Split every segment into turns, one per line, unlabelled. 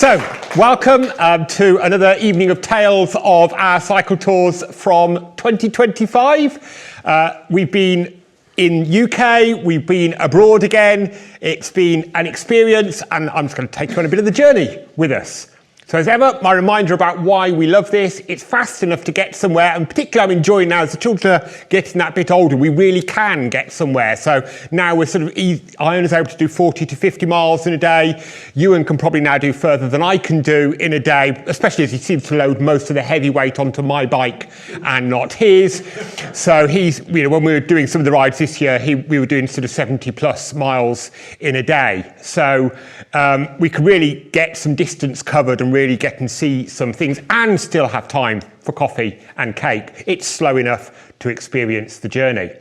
So, welcome to another evening of tales of our cycle tours from 2025. We've been in UK, we've been abroad again. It's been an experience, and I'm just going to take you on a bit of the journey with us. So as ever, my reminder about why we love this, it's fast enough to get somewhere, and particularly I'm enjoying now as the children are getting that bit older, we really can get somewhere. So now we're sort of, Iona's able to do 40 to 50 miles in a day. Ewan can probably now do further than I can do in a day, especially as he seems to load most of the heavy weight onto my bike and not his. So he's, you know, when we were doing some of the rides this year, we were doing sort of 70 plus miles in a day. So we can really get some distance covered and really get and see some things and still have time for coffee and cake. It's slow enough to experience the journey.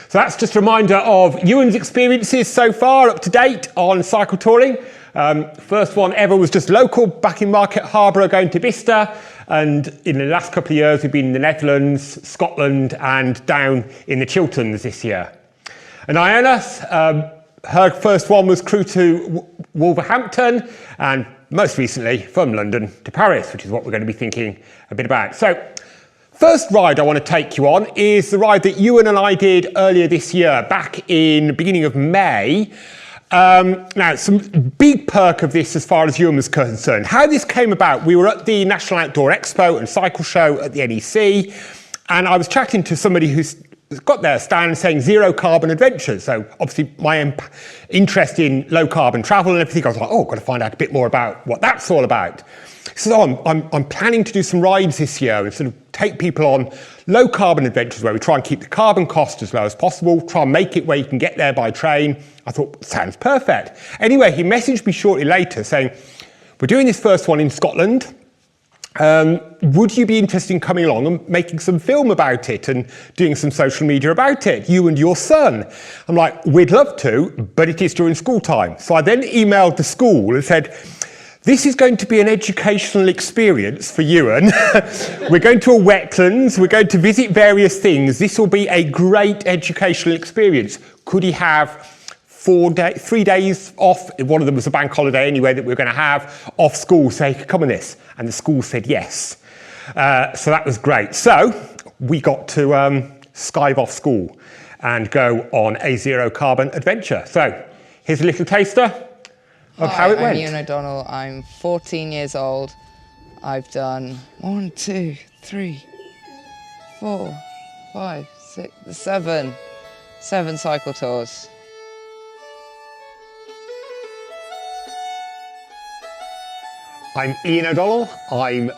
So that's just a reminder of Ewan's experiences so far, up to date on cycle touring. First one ever was just local, back in Market Harborough, going to Bicester. And in the last couple of years, we've been in the Netherlands, Scotland, and down in the Chilterns this year. And Iona, her first one was crew to Wolverhampton, and most recently from London to Paris, which is what we're going to be thinking a bit about. So, first ride I want to take you on is the ride that Ewan and I did earlier this year, back in the beginning of May. Now, some big perk of this as far as Ewan was concerned. How this came about, we were at the National Outdoor Expo and Cycle Show at the NEC, and I was chatting to somebody who's got their stand saying zero carbon adventures. So obviously my interest in low carbon travel and everything, I was like, oh, I've got to find out a bit more about what that's all about. So I'm planning to do some rides this year and sort of take people on low carbon adventures where we try and keep the carbon cost as low as possible, try and make it where you can get there by train. I thought, sounds perfect. Anyway, he messaged me shortly later saying, we're doing this first one in Scotland. Would you be interested in coming along and making some film about it and doing some social media about it, you and your son? I'm like, we'd love to, but it is during school time. So I then emailed the school and said, this is going to be an educational experience for Ewan. We're going to a wetlands, we're going to visit various things. This will be a great educational experience. Could he have 3 days off? One of them was a bank holiday anyway that we were going to have off school, so he could come on this. And the school said yes. So that was great. So we got to skive off school and go on a zero carbon adventure. So here's a little taster of how it went.
I'm Ewan O'Donnell. I'm 14 years old. I've done 1, 2, 3, 4, 5, 6, 7 cycle tours.
I'm Ian O'Donnell, I'm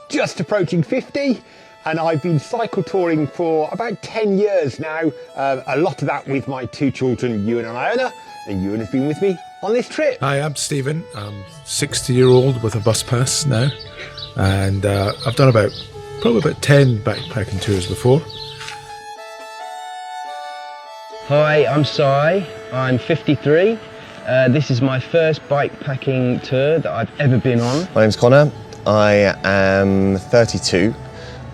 just approaching 50 and I've been cycle touring for about 10 years now, a lot of that with my two children, Ewan and Iona, and Ewan has been with me on this trip.
Hi, I'm Stephen, I'm 60-year-old with a bus pass now, and I've done probably about 10 backpacking tours before.
Hi, I'm Si, I'm 53. This is my first bikepacking tour that I've ever been on.
My name's Connor, I am 32.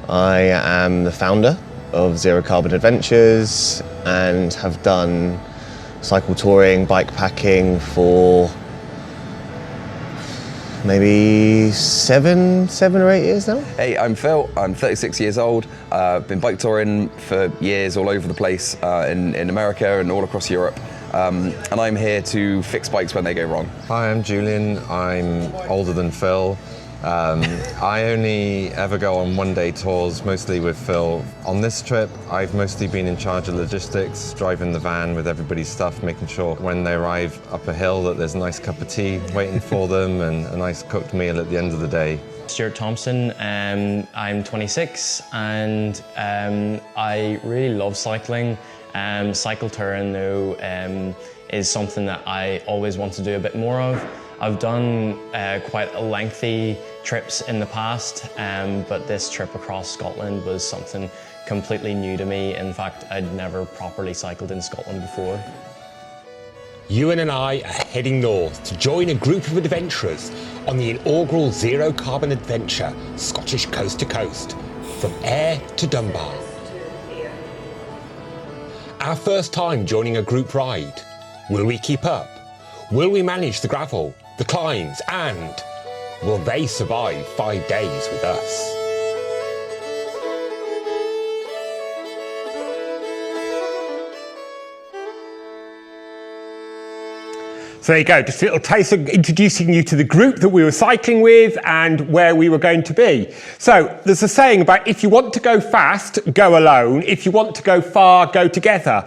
I am the founder of Zero Carbon Adventures and have done cycle touring, bikepacking for maybe seven or 8 years now.
Hey, I'm Phil, I'm 36 years old. I've been bike touring for years all over the place in America and all across Europe. And I'm here to fix bikes when they go wrong.
Hi, I'm Julian. I'm older than Phil. I only ever go on one-day tours, mostly with Phil. On this trip, I've mostly been in charge of logistics, driving the van with everybody's stuff, making sure when they arrive up a hill that there's a nice cup of tea waiting for them and a nice cooked meal at the end of the day.
Stuart Thompson, I'm 26 and I really love cycling. Cycle touring though is something that I always want to do a bit more of. I've done quite lengthy trips in the past, but this trip across Scotland was something completely new to me. In fact, I'd never properly cycled in Scotland before.
Ewan and I are heading north to join a group of adventurers on the inaugural Zero Carbon Adventure, Scottish coast to coast, from Ayr to Dunbar. Our first time joining a group ride. Will we keep up? Will we manage the gravel, the climbs, and
will they survive 5 days with us?
So there you go, just a little taste of introducing you to the group that we were cycling with and where we were going to be. So there's a saying about if you want to go fast, go alone. If you want to go far, go together.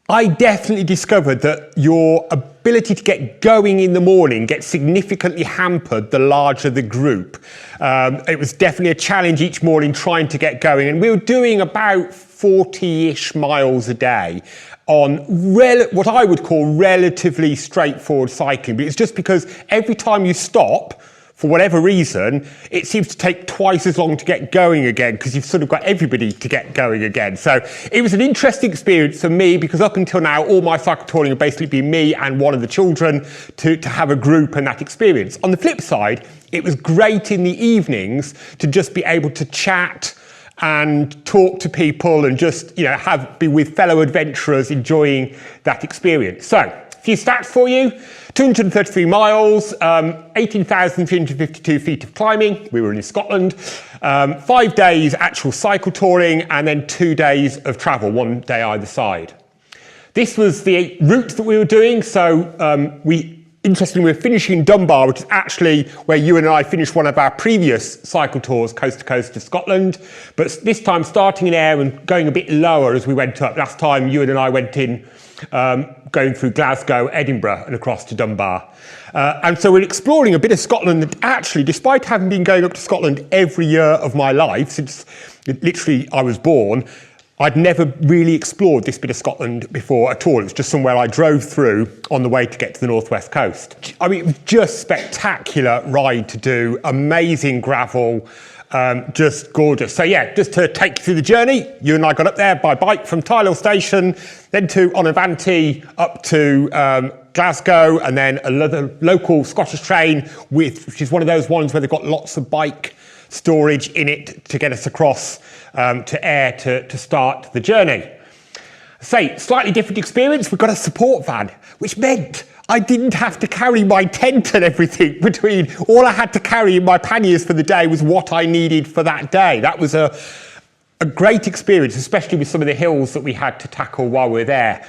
I definitely discovered that your ability to get going in the morning gets significantly hampered the larger the group. It was definitely a challenge each morning trying to get going, and we were doing about 40-ish miles a day on what I would call relatively straightforward cycling. But it's just because every time you stop, for whatever reason, it seems to take twice as long to get going again because you've sort of got everybody to get going again. So it was an interesting experience for me because up until now, all my cycle touring have basically been me and one of the children to have a group and that experience. On the flip side, it was great in the evenings to just be able to chat and talk to people and just, you know, be with fellow adventurers enjoying that experience. So, a few stats for you. 233 miles, 18,352 feet of climbing. We were in Scotland. 5 days actual cycle touring and then 2 days of travel, 1 day either side. This was the route that we were doing. So interestingly, we're finishing in Dunbar, which is actually where Ewan and I finished one of our previous cycle tours, coast to coast to Scotland. But this time starting in Ayr and going a bit lower as we went up. Last time Ewan and I went in going through Glasgow, Edinburgh and across to Dunbar. And so we're exploring a bit of Scotland that actually, despite having been going up to Scotland every year of my life, since literally I was born, I'd never really explored this bit of Scotland before at all. It was just somewhere I drove through on the way to get to the northwest coast. I mean, it was just spectacular ride to do, amazing gravel, just gorgeous. So yeah, just to take you through the journey, you and I got up there by bike from Tyleham Station, then on a Verte up to Glasgow, and then another local Scottish train, which is one of those ones where they've got lots of bike storage in it to get us across to Ayr to start the journey. Slightly different experience. We've got a support van, which meant I didn't have to carry my tent and everything between. All I had to carry in my panniers for the day was what I needed for that day. That was a great experience, especially with some of the hills that we had to tackle while we were there.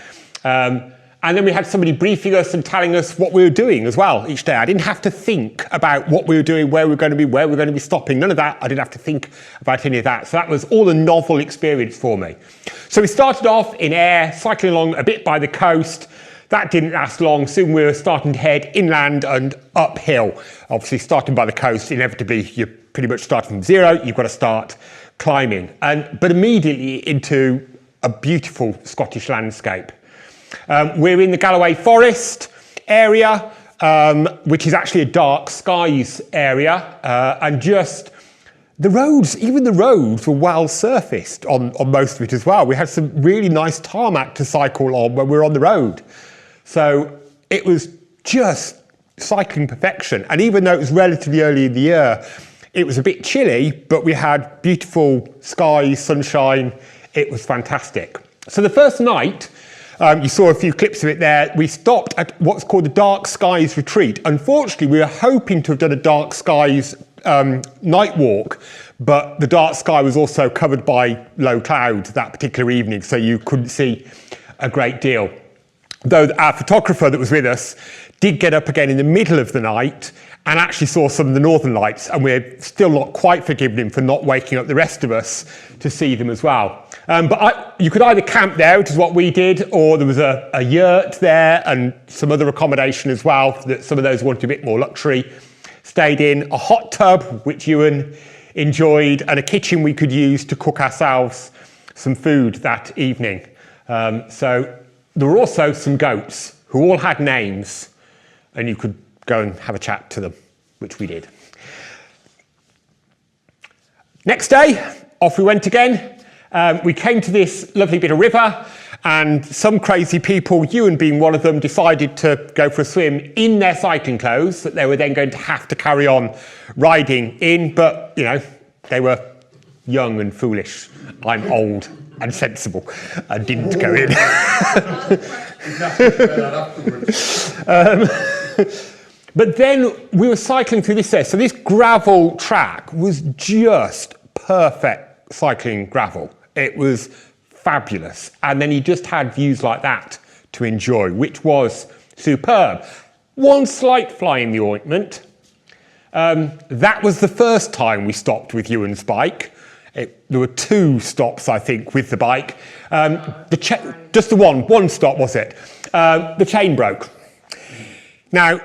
And then we had somebody briefing us and telling us what we were doing as well each day. I didn't have to think about what we were doing, where we were going to be, where we were going to be stopping. None of that. I didn't have to think about any of that. So that was all a novel experience for me. So we started off in Ayr, cycling along a bit by the coast. That didn't last long. Soon we were starting to head inland and uphill. Obviously, starting by the coast, inevitably, you're pretty much starting from zero. You've got to start climbing. But immediately into a beautiful Scottish landscape. We're in the Galloway Forest area, which is actually a dark skies area, and just the roads, even the roads were well surfaced on most of it as well. We had some really nice tarmac to cycle on when we were on the road. So it was just cycling perfection. And even though it was relatively early in the year, it was a bit chilly, but we had beautiful skies, sunshine. It was fantastic. So the first night, you saw a few clips of it there. We stopped at what's called the Dark Skies Retreat. Unfortunately, we were hoping to have done a Dark Skies night walk, but the dark sky was also covered by low clouds that particular evening, so you couldn't see a great deal. Though our photographer that was with us did get up again in the middle of the night and actually saw some of the northern lights, and we're still not quite forgiven him for not waking up the rest of us to see them as well. You could either camp there, which is what we did, or there was a yurt there and some other accommodation as well that some of those wanted a bit more luxury stayed in, a hot tub, which Ewan enjoyed, and a kitchen we could use to cook ourselves some food that evening. So there were also some goats who all had names, and you could go and have a chat to them, which we did. Next day, off we went again. We came to this lovely bit of river, and some crazy people, Ewan being one of them, decided to go for a swim in their cycling clothes that they were then going to have to carry on riding in. But, you know, they were young and foolish. I'm old and sensible and didn't go in. But then we were cycling through this there. So this gravel track was just perfect cycling gravel. It was fabulous. And then you just had views like that to enjoy, which was superb. One slight fly in the ointment. That was the first time we stopped with Ewan's bike. There were 2 stops, I think, with the bike. Just the one stop, was it? The chain broke. Now,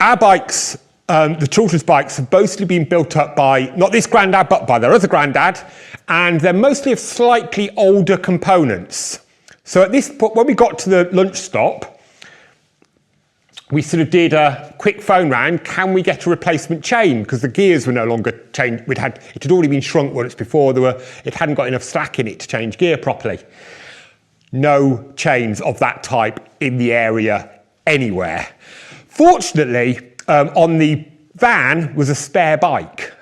our bikes, the Chilterns bikes, have mostly been built up by, not this granddad, but by their other granddad, and they're mostly of slightly older components. So at this point, when we got to the lunch stop, we sort of did a quick phone round, can we get a replacement chain? Because the gears were no longer changed. It had already been shrunk once before. It hadn't got enough slack in it to change gear properly. No chains of that type in the area anywhere. Fortunately, on the van was a spare bike.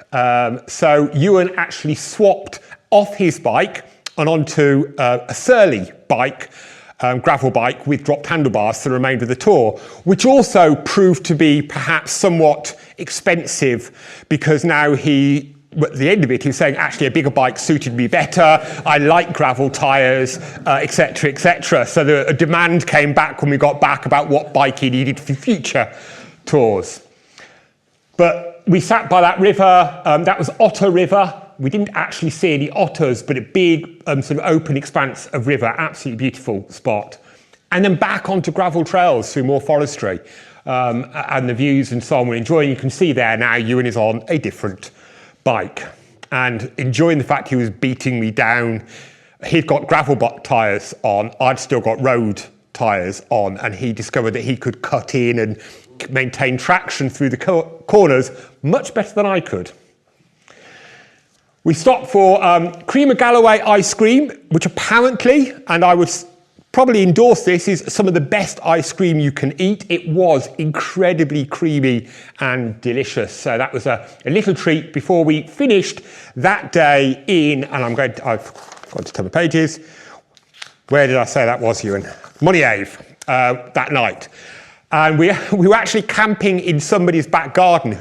So Ewan actually swapped off his bike and onto a Surly bike, gravel bike with dropped handlebars for the remainder of the tour, which also proved to be perhaps somewhat expensive because now at the end of it, he was saying, actually, a bigger bike suited me better. I like gravel tyres, etc., etc. So a demand came back when we got back about what bike he needed for future tours. But we sat by that river. That was Otter River. We didn't actually see any otters, but a big sort of open expanse of river, absolutely beautiful spot. And then back onto gravel trails through more forestry and the views and so on we're enjoying. You can see there now Ewan is on a different bike and enjoying the fact he was beating me down. He'd got gravel tyres on, I'd still got road tyres on, and he discovered that he could cut in and maintain traction through the corners much better than I could. We stopped for Cream of Galloway ice cream, which apparently, and I would probably endorse this, is some of the best ice cream you can eat. It was incredibly creamy and delicious. So that was a little treat before we finished that day in, and I've got to turn the pages. Where did I say that was, Ewan? Moniave, that night. And we were actually camping in somebody's back garden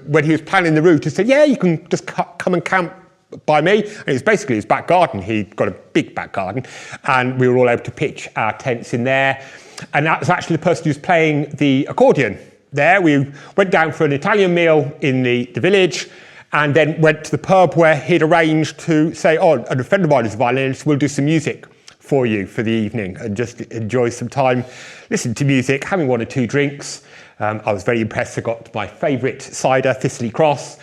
when he was planning the route, he said, yeah, you can just come and camp by me. And it was basically his back garden. He'd got a big back garden and we were all able to pitch our tents in there. And that was actually the person who was playing the accordion there. We went down for an Italian meal in the village and then went to the pub where he'd arranged to say, oh, and a friend of mine is a violinist, we'll do some music for you for the evening and just enjoy some time, listen to music, having 1 or 2 drinks. I was very impressed. I got my favourite cider, Thistley Cross.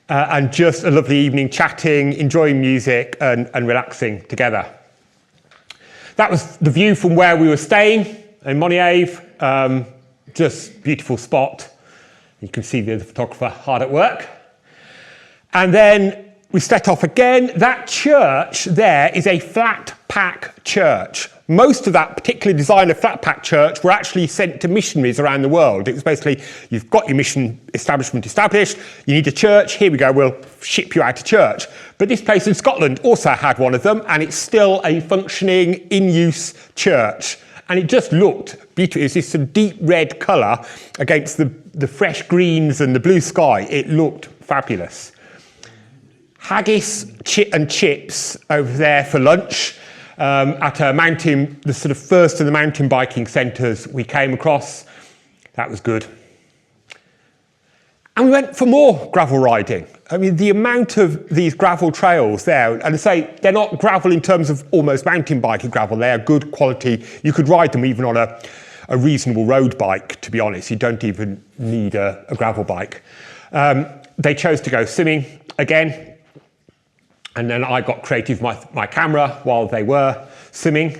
And just a lovely evening chatting, enjoying music and relaxing together. That was the view from where we were staying in Moniave. Just beautiful spot. You can see the photographer hard at work. And then we set off again. That church there is a flat pack church. Most of that particular design of flat pack church were actually sent to missionaries around the world. It was basically, you've got your mission establishment established, you need a church, here we go, we'll ship you out to church. But this place in Scotland also had one of them, and it's still a functioning, in-use church. And it just looked beautiful. It was this some deep red colour against the fresh greens and the blue sky. It looked fabulous. Haggis and chips over there for lunch. At a mountain, the sort of first of the mountain biking centres we came across. That was good. And we went for more gravel riding. I mean, the amount of these gravel trails there, and I say they're not gravel in terms of almost mountain biking gravel, they are good quality. You could ride them even on a reasonable road bike, to be honest. You don't even need a gravel bike. They chose to go swimming again. And then I got creative with my camera while they were swimming.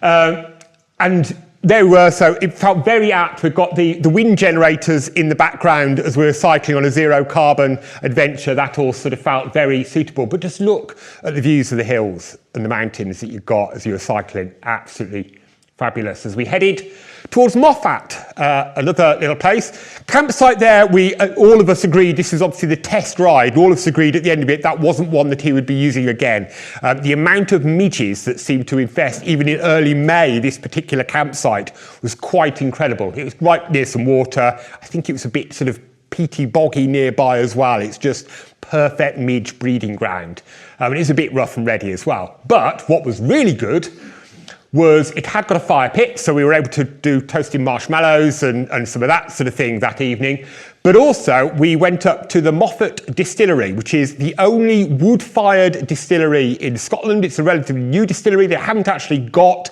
And there we were, so it felt very apt. We've got the wind generators in the background as we were cycling on a zero carbon adventure. That all sort of felt very suitable. But just look at the views of the hills and the mountains that you've got as you were cycling. Absolutely fabulous. As we headed towards Moffat, another little place. Campsite there, we all of us agreed, this is obviously the test ride, all of us agreed at the end of it that wasn't one that he would be using again. The amount of midges that seemed to infest, even in early May, this particular campsite was quite incredible. It was right near some water. I think it was a bit sort of peaty boggy nearby as well. It's just perfect midge breeding ground. And it's a bit rough and ready as well. But what was really good was it had got a fire pit, so we were able to do toasting marshmallows and some of that sort of thing that evening. But also we went up to the Moffat Distillery, which is the only wood-fired distillery in Scotland. It's a relatively new distillery. They haven't actually got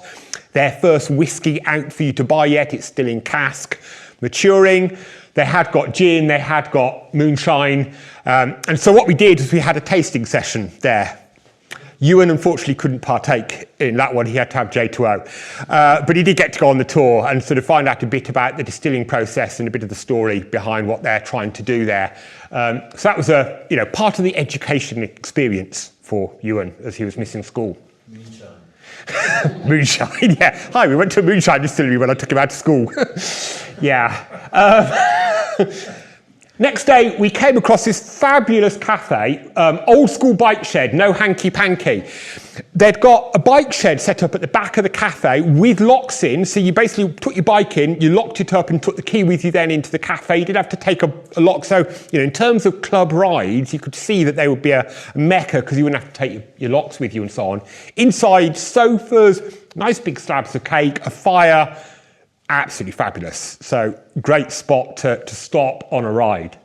their first whiskey out for you to buy yet. It's still in cask, maturing. They had got gin, they had got moonshine. And so what we did was we had a tasting session there. Ewan unfortunately couldn't partake in that one. He had to have J2O. But he did get to go on the tour and sort of find out a bit about the distilling process and a bit of the story behind what they're trying to do there. So that was part of the education experience for Ewan as he was missing school. Moonshine. Moonshine, yeah. Hi, we went to a moonshine distillery when I took him out to school. Yeah. Next day, we came across this fabulous cafe, old school bike shed, no hanky-panky. They'd got a bike shed set up at the back of the cafe with locks in, so you basically put your bike in, you locked it up and took the key with you then into the cafe. You didn't have to take a lock. So, in terms of club rides, you could see that they would be a mecca because you wouldn't have to take your locks with you and so on. Inside, sofas, nice big slabs of cake, a fire. Absolutely fabulous. So great spot to stop on a ride.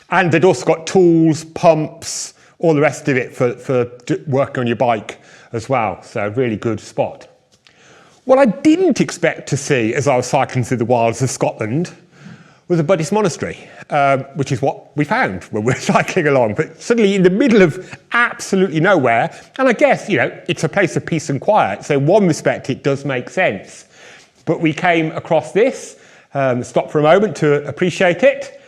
And they'd also got tools, pumps, all the rest of it for working on your bike as well. So really good spot. What I didn't expect to see as I was cycling through the wilds of Scotland was a Buddhist monastery, which is what we found when we were cycling along. But suddenly in the middle of absolutely nowhere, and I guess, it's a place of peace and quiet. So in one respect, it does make sense. But we came across this, stopped for a moment to appreciate it,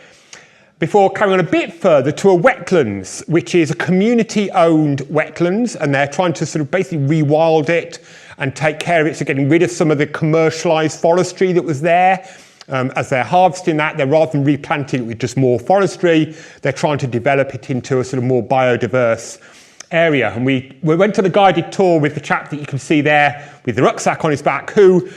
before carrying on a bit further to a wetlands, which is a community-owned wetlands, and they're trying to sort of basically rewild it and take care of it, so getting rid of some of the commercialised forestry that was there. As they're harvesting that, they're rather than replanting it with just more forestry, they're trying to develop it into a sort of more biodiverse area. And we went on a guided tour with the chap that you can see there with the rucksack on his back, who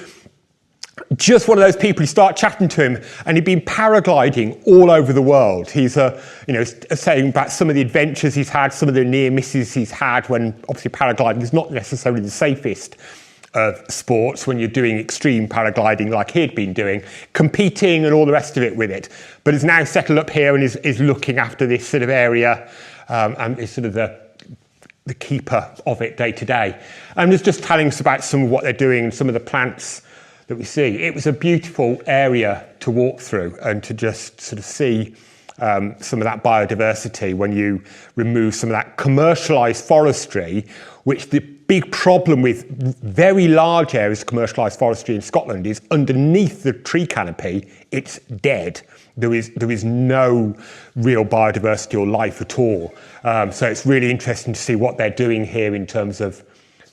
just one of those people, you start chatting to him and he'd been paragliding all over the world. He's saying about some of the adventures he's had, some of the near misses he's had when obviously paragliding is not necessarily the safest of sports when you're doing extreme paragliding like he'd been doing, competing and all the rest of it with it. But is now settled up here and is looking after this sort of area and is sort of the keeper of it day to day. And is just telling us about some of what they're doing and some of the plants that we see. It was a beautiful area to walk through and to just sort of see some of that biodiversity when you remove some of that commercialised forestry, which the big problem with very large areas of commercialised forestry in Scotland is underneath the tree canopy, it's dead. There is no real biodiversity or life at all. So it's really interesting to see what they're doing here in terms of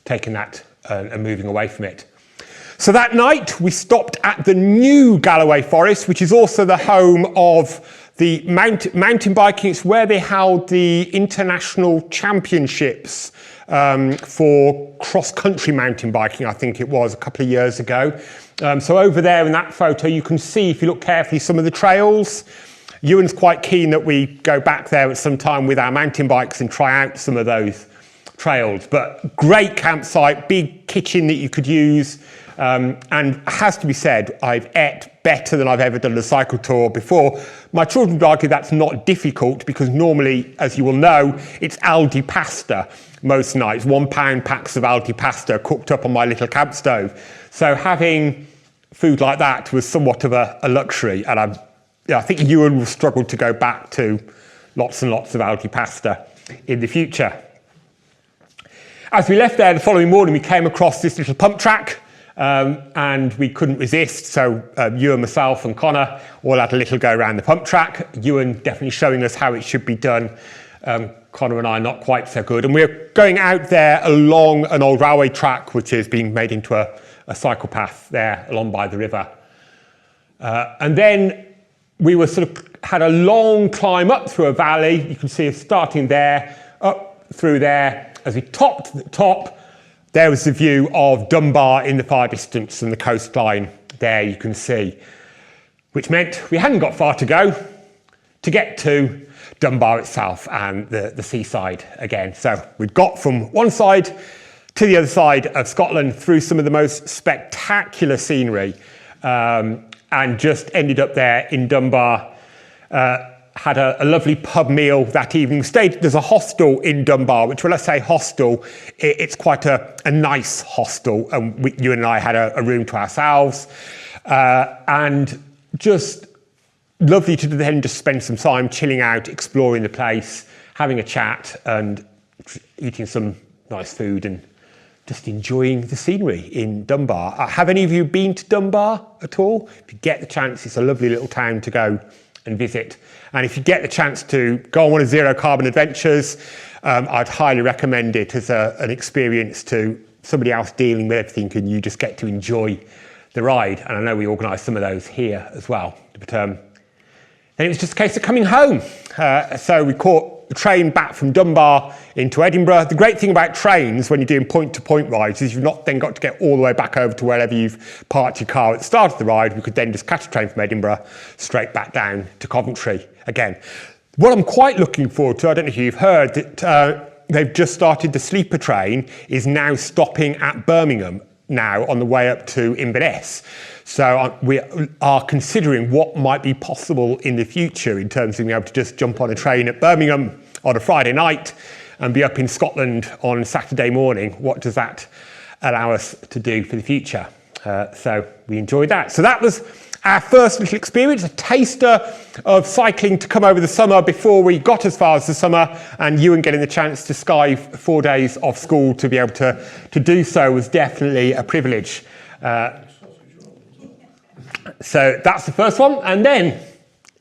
taking that and moving away from it. So that night we stopped at the new Galloway Forest, which is also the home of the mountain biking. It's where they held the international championships for cross-country mountain biking, I think it was, a couple of years ago. So over there in that photo, you can see, if you look carefully, some of the trails. Ewan's quite keen that we go back there at some time with our mountain bikes and try out some of those trails. But great campsite, big kitchen that you could use. And has to be said, I've ate better than I've ever done a cycle tour before. My children would argue that's not difficult because normally, as you will know, it's Aldi pasta most nights, £1 packs of Aldi pasta cooked up on my little camp stove. So having food like that was somewhat of a luxury. And I think Ewan will struggle to go back to lots and lots of Aldi pasta in the future. As we left there the following morning, we came across this little pump track. And we couldn't resist, so Ewan, myself and Connor all had a little go around the pump track. Ewan definitely showing us how it should be done. Connor and I not quite so good. And we're going out there along an old railway track which is being made into a cycle path there along by the river. And then we were had a long climb up through a valley. You can see us starting there, up through there. As we topped the top, there was the view of Dunbar in the far distance and the coastline there you can see, which meant we hadn't got far to go to get to Dunbar itself and the seaside again. So we'd got from one side to the other side of Scotland through some of the most spectacular scenery, and just ended up there in Dunbar. Had a lovely pub meal that evening. There's a hostel in Dunbar, which when I say hostel, it's quite a nice hostel. And you and I had a room to ourselves. And just lovely to then just spend some time chilling out, exploring the place, having a chat and eating some nice food and just enjoying the scenery in Dunbar. Have any of you been to Dunbar at all? If you get the chance, it's a lovely little town to go and visit. And if you get the chance to go on one of Zero Carbon Adventures, I'd highly recommend it as an experience to somebody else dealing with everything, and you just get to enjoy the ride. And I know we organised some of those here as well. But then it was just a case of coming home. So we caught the train back from Dunbar into Edinburgh. The great thing about trains when you're doing point-to-point rides is you've not then got to get all the way back over to wherever you've parked your car at the start of the ride. We could then just catch a train from Edinburgh straight back down to Coventry again. What I'm quite looking forward to, I don't know if you've heard, that they've just started the sleeper train is now stopping at Birmingham now on the way up to Inverness. So we are considering what might be possible in the future in terms of being able to just jump on a train at Birmingham on a Friday night and be up in Scotland on Saturday morning. What does that allow us to do for the future? So we enjoyed that. So that was our first little experience, a taster of cycling to come over the summer before we got as far as the summer, and Ewan getting the chance to skive 4 days off school to be able to do so was definitely a privilege. So that's the first one. And then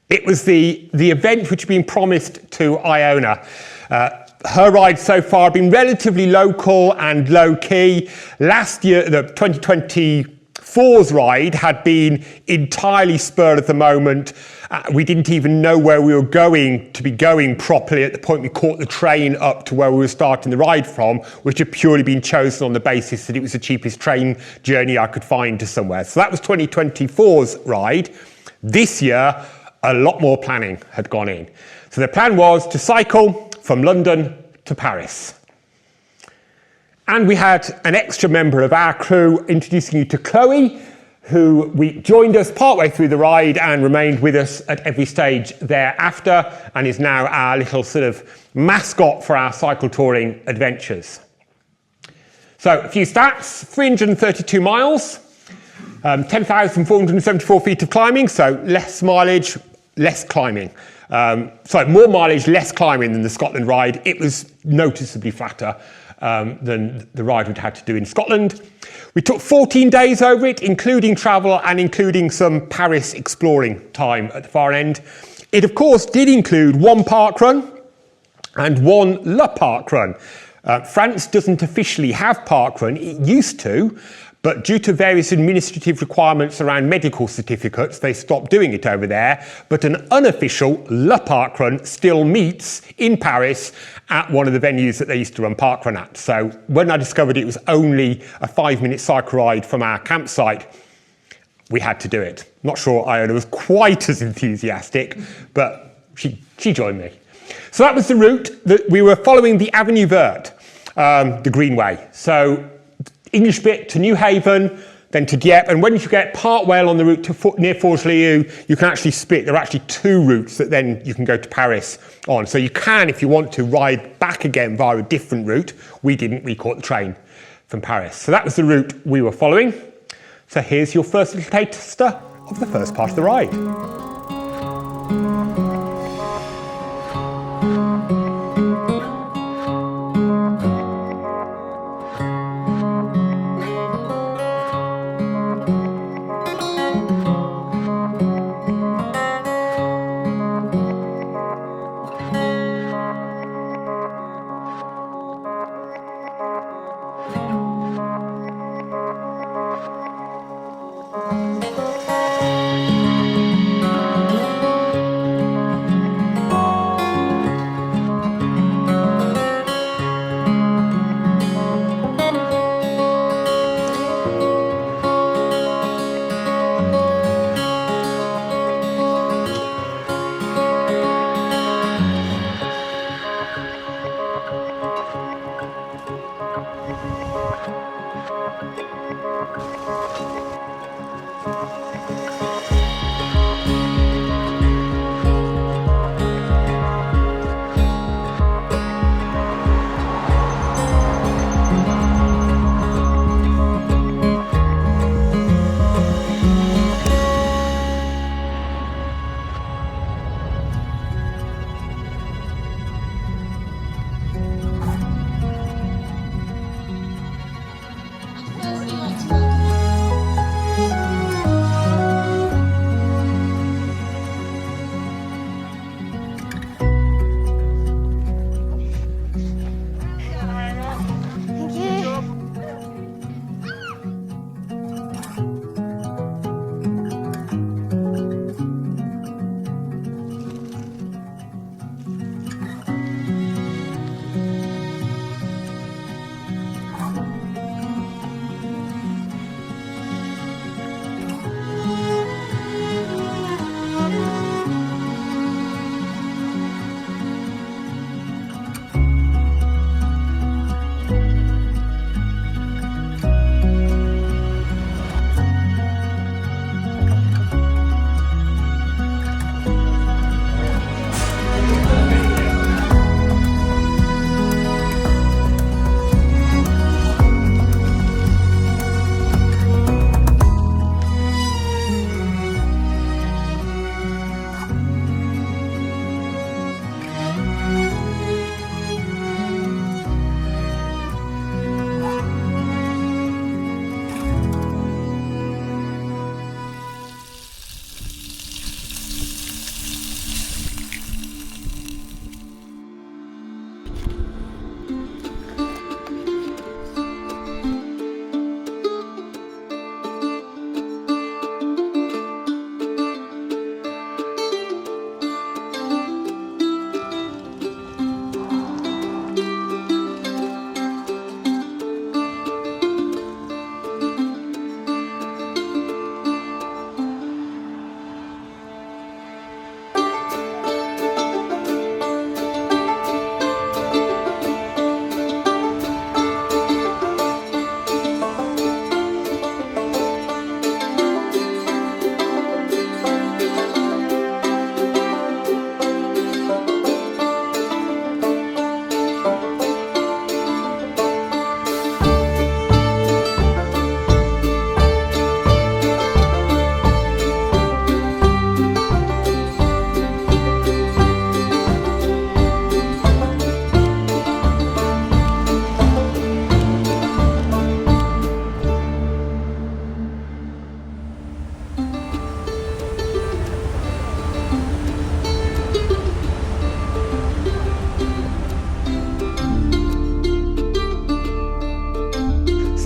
it was the event which had been promised to Iona. Her rides so far have been relatively local and low-key. Last year, the 2024's ride had been entirely spur of the moment. We didn't even know where we were going to be going properly at the point we caught the train up to where we were starting the ride from, which had purely been chosen on the basis that it was the cheapest train journey I could find to somewhere. So that was 2024's ride. This year, a lot more planning had gone in. So the plan was to cycle from London to Paris. And we had an extra member of our crew introducing you to Chloe, who joined us partway through the ride and remained with us at every stage thereafter, and is now our little sort of mascot for our cycle touring adventures. So a few stats: 332 miles, 10,474 feet of climbing, so less mileage, less climbing. More mileage, less climbing than the Scotland ride. It was noticeably flatter than the ride we'd had to do in Scotland. We took 14 days over it, including travel and including some Paris exploring time at the far end. It, of course, did include one parkrun and one Le Parkrun. France doesn't officially have parkrun. It used to, but due to various administrative requirements around medical certificates, they stopped doing it over there. But an unofficial Le Parkrun still meets in Paris at one of the venues that they used to run parkrun at. So when I discovered it was only a 5-minute cycle ride from our campsite, we had to do it. Not sure Iona was quite as enthusiastic, but she joined me. So that was the route that we were following, the Avenue Verte, the Greenway. So English bit to Newhaven, then to Dieppe, and when you get part way along the route to near Forges-les-Eaux, you can actually split. There are actually 2 routes that then you can go to Paris on. So you can, if you want to, ride back again via a different route. We didn't, we caught the train from Paris. So that was the route we were following. So here's your first little taster of the first part of the ride.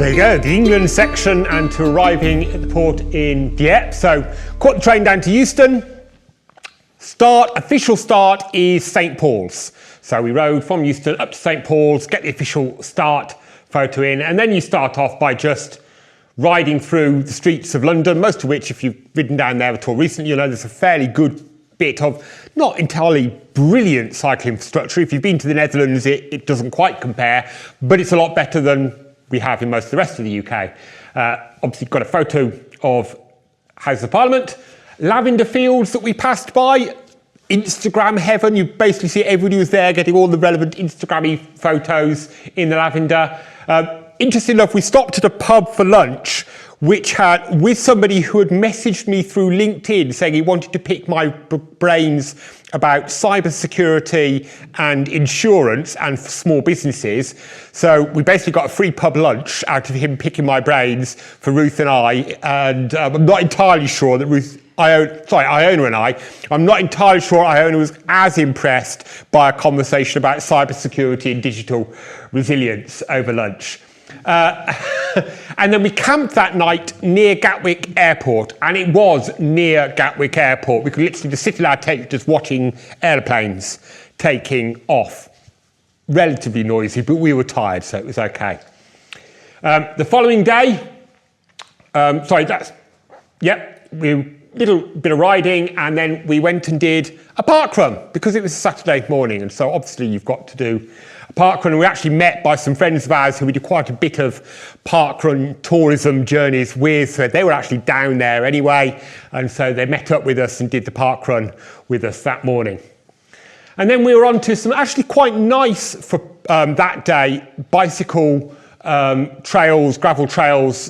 So there you go, the England section and to arriving at the port in Dieppe. So caught the train down to Euston. Official start is St Paul's. So we rode from Euston up to St Paul's, get the official start photo in, and then you start off by just riding through the streets of London, most of which, if you've ridden down there at all recently, you'll know there's a fairly good bit of not entirely brilliant cycling infrastructure. If you've been to the Netherlands, it doesn't quite compare, but it's a lot better than we have in most of the rest of the UK. Obviously, got a photo of House of Parliament, lavender fields that we passed by, Instagram heaven. You basically see everybody was there getting all the relevant Instagrammy photos in the lavender. Interesting enough, we stopped at a pub for lunch, which had, with somebody who had messaged me through LinkedIn saying he wanted to pick my brains about cybersecurity and insurance and for small businesses. So we basically got a free pub lunch out of him picking my brains for Ruth and I. And I'm not entirely sure that Iona and I'm not entirely sure Iona was as impressed by a conversation about cybersecurity and digital resilience over lunch. And then we camped that night near Gatwick Airport, and it was near Gatwick Airport. We could literally just sit in our tent just watching airplanes taking off. Relatively noisy, but we were tired, so it was okay. The following day, little bit of riding, and then we went and did a parkrun because it was a Saturday morning, and so obviously you've got to do a parkrun. And we actually met by some friends of ours who we did quite a bit of parkrun tourism journeys with. So they were actually down there anyway, and so they met up with us and did the parkrun with us that morning. And then we were on to some actually quite nice for that day bicycle trails, gravel trails,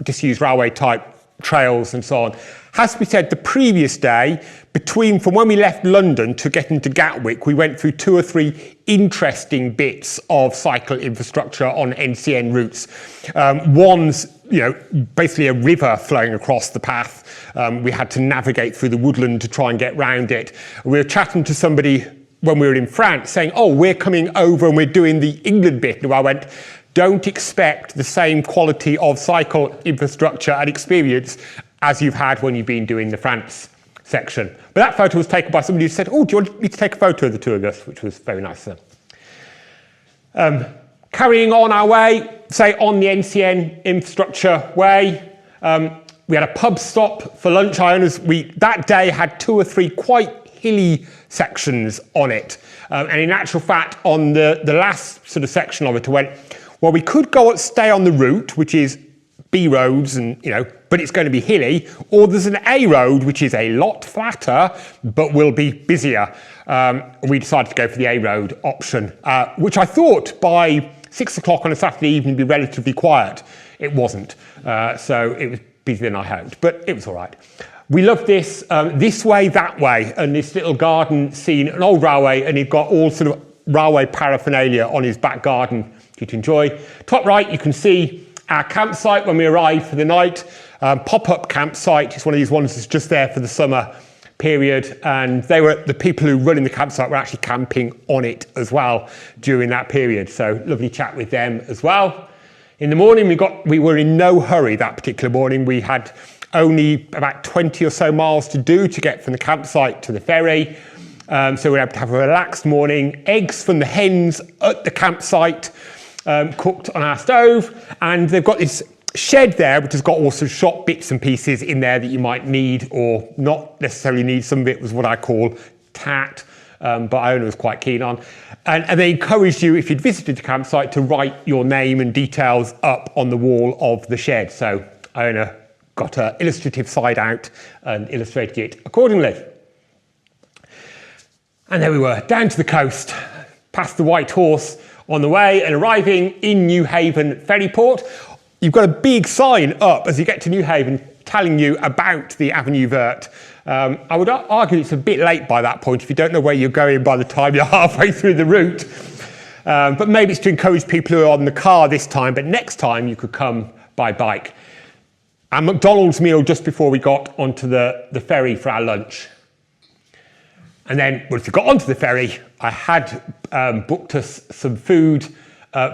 disused railway type trails and so on. Has to be said, the previous day, from when we left London to getting to Gatwick, we went through 2 or 3 interesting bits of cycle infrastructure on NCN routes. One's, basically a river flowing across the path. We had to navigate through the woodland to try and get round it. We were chatting to somebody when we were in France saying, oh, we're coming over and we're doing the England bit. And I went, don't expect the same quality of cycle infrastructure and experience as you've had when you've been doing the France section. But that photo was taken by somebody who said, oh, do you want me to take a photo of the two of us? Which was very nice of them. Carrying on our way, say on the NCN infrastructure way, we had a pub stop for lunch. That day had 2 or 3 quite hilly sections on it. And in actual fact, on the last sort of section of it, I went, well, we could stay on the route, which is B roads and, but it's going to be hilly, or there's an A road, which is a lot flatter, but will be busier. We decided to go for the A road option, which I thought by 6 o'clock on a Saturday evening would be relatively quiet. It wasn't. So it was busier than I hoped, but it was all right. We loved this, this way, that way, and this little garden scene, an old railway, and he'd got all sort of railway paraphernalia on his back garden for you to enjoy. Top right, you can see our campsite when we arrived for the night. Pop-up campsite. It's one of these ones that's just there for the summer period, and the people who run in the campsite were actually camping on it as well during that period. So lovely chat with them as well. In the morning, we were in no hurry that particular morning. We had only about 20 or so miles to do to get from the campsite to the ferry. So we were able to have a relaxed morning. Eggs from the hens at the campsite, cooked on our stove, and they've got this shed there which has got all sorts of shop bits and pieces in there that you might need or not necessarily need. Some of it was what I call tat, but Iona was quite keen on. And they encouraged you, if you'd visited the campsite, to write your name and details up on the wall of the shed. So Iona got an illustrative side out and illustrated it accordingly. And there we were, down to the coast, past the White Horse on the way, and arriving in Newhaven Ferryport. You've got a big sign up as you get to Newhaven telling you about the Avenue Verte. I would argue it's a bit late by that point if you don't know where you're going by the time you're halfway through the route. But maybe it's to encourage people who are on the car this time, but next time you could come by bike. A McDonald's meal just before we got onto the ferry for our lunch. And then once we got onto the ferry, I had booked us some food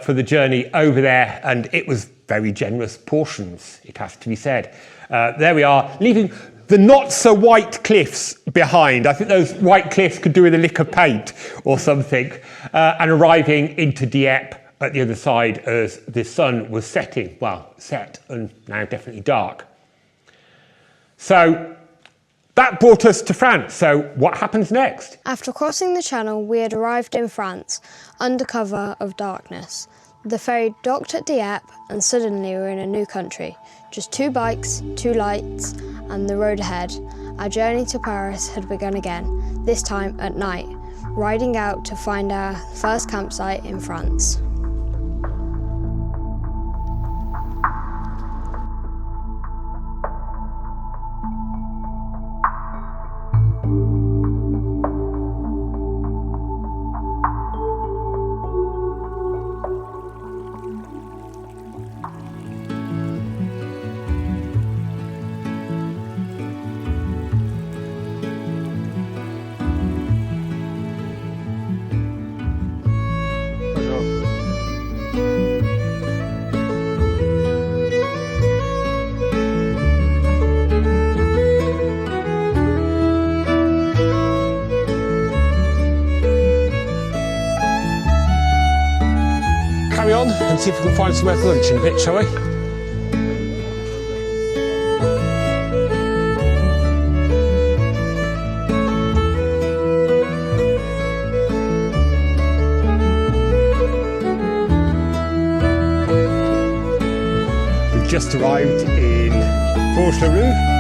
for the journey over there, and it was very generous portions, it has to be said. There we are, leaving the not-so-white cliffs behind. I think those white cliffs could do with a lick of paint or something, and arriving into Dieppe at the other side as the sun was setting. Well, set and now definitely dark. So that brought us to France. So what happens next?
After crossing the channel, we had arrived in France under cover of darkness. The ferry docked at Dieppe and suddenly we were in a new country. Just 2 bikes, 2 lights and the road ahead. Our journey to Paris had begun again, this time at night, riding out to find our first campsite in France.
Carry on and see if we can find somewhere for lunch in a bit, shall we? We've just arrived in Verte.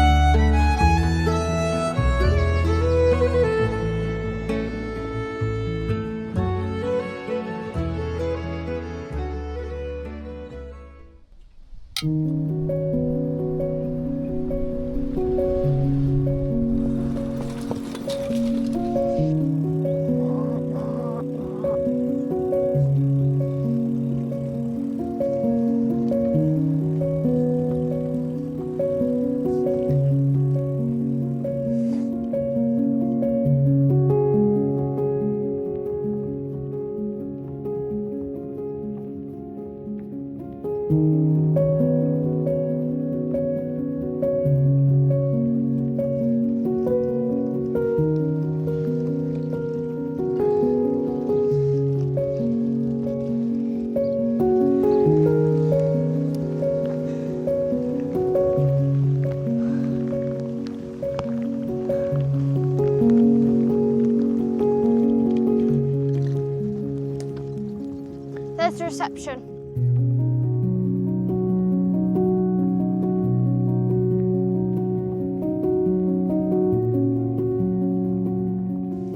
There's the reception.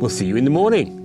We'll see you in the morning.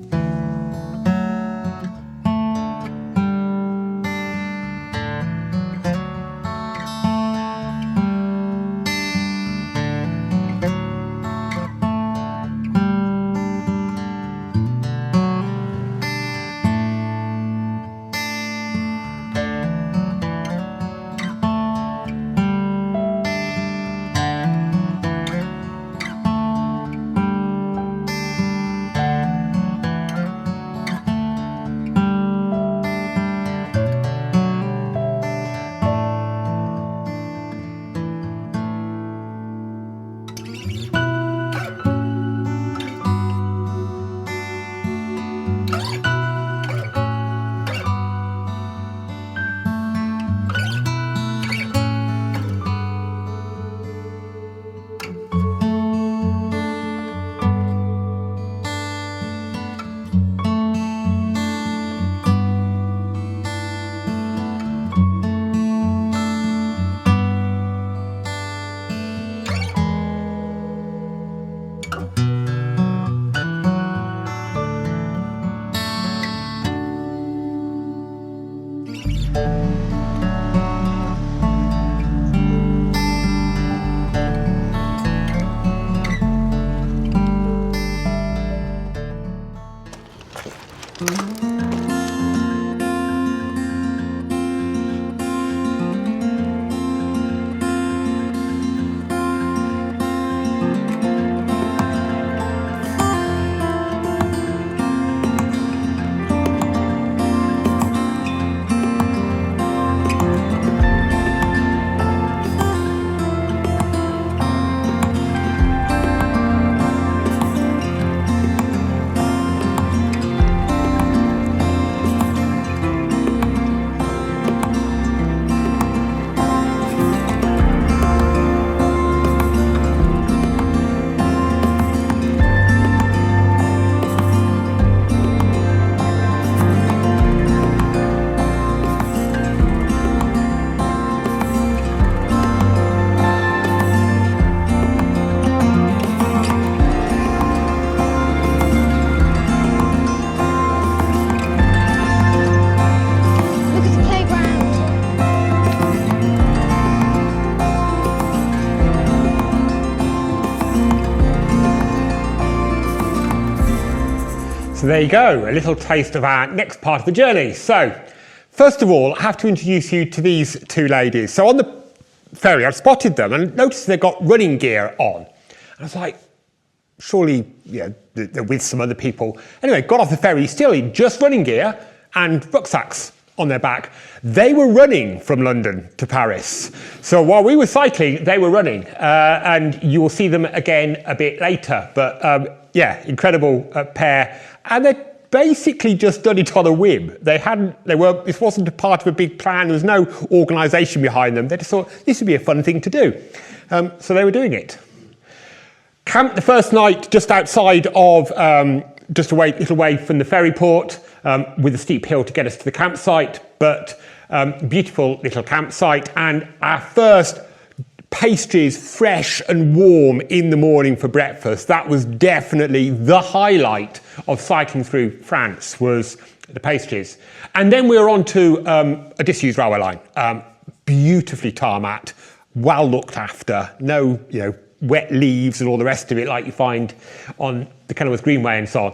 So there you go, a little taste of our next part of the journey. So, first of all, I have to introduce you to these two ladies. So on the ferry, I spotted them and noticed they've got running gear on. And I was like, surely, they're with some other people. Anyway, got off the ferry, still in just running gear and rucksacks on their back. They were running from London to Paris. So while we were cycling, they were running. And you will see them again a bit later. But yeah, incredible pair. And they basically just done it on a whim. This wasn't a part of a big plan. There was no organisation behind them. They just thought this would be a fun thing to do. So they were doing it. Camped the first night just outside of, just a little way from the ferry port, with a steep hill to get us to the campsite, but beautiful little campsite. And our first pastries, fresh and warm in the morning for breakfast. That was definitely the highlight of cycling through France, was the pastries. And then we were on to a disused railway line, beautifully tarmac, well looked after, no, wet leaves and all the rest of it like you find on the Kenilworth Greenway and so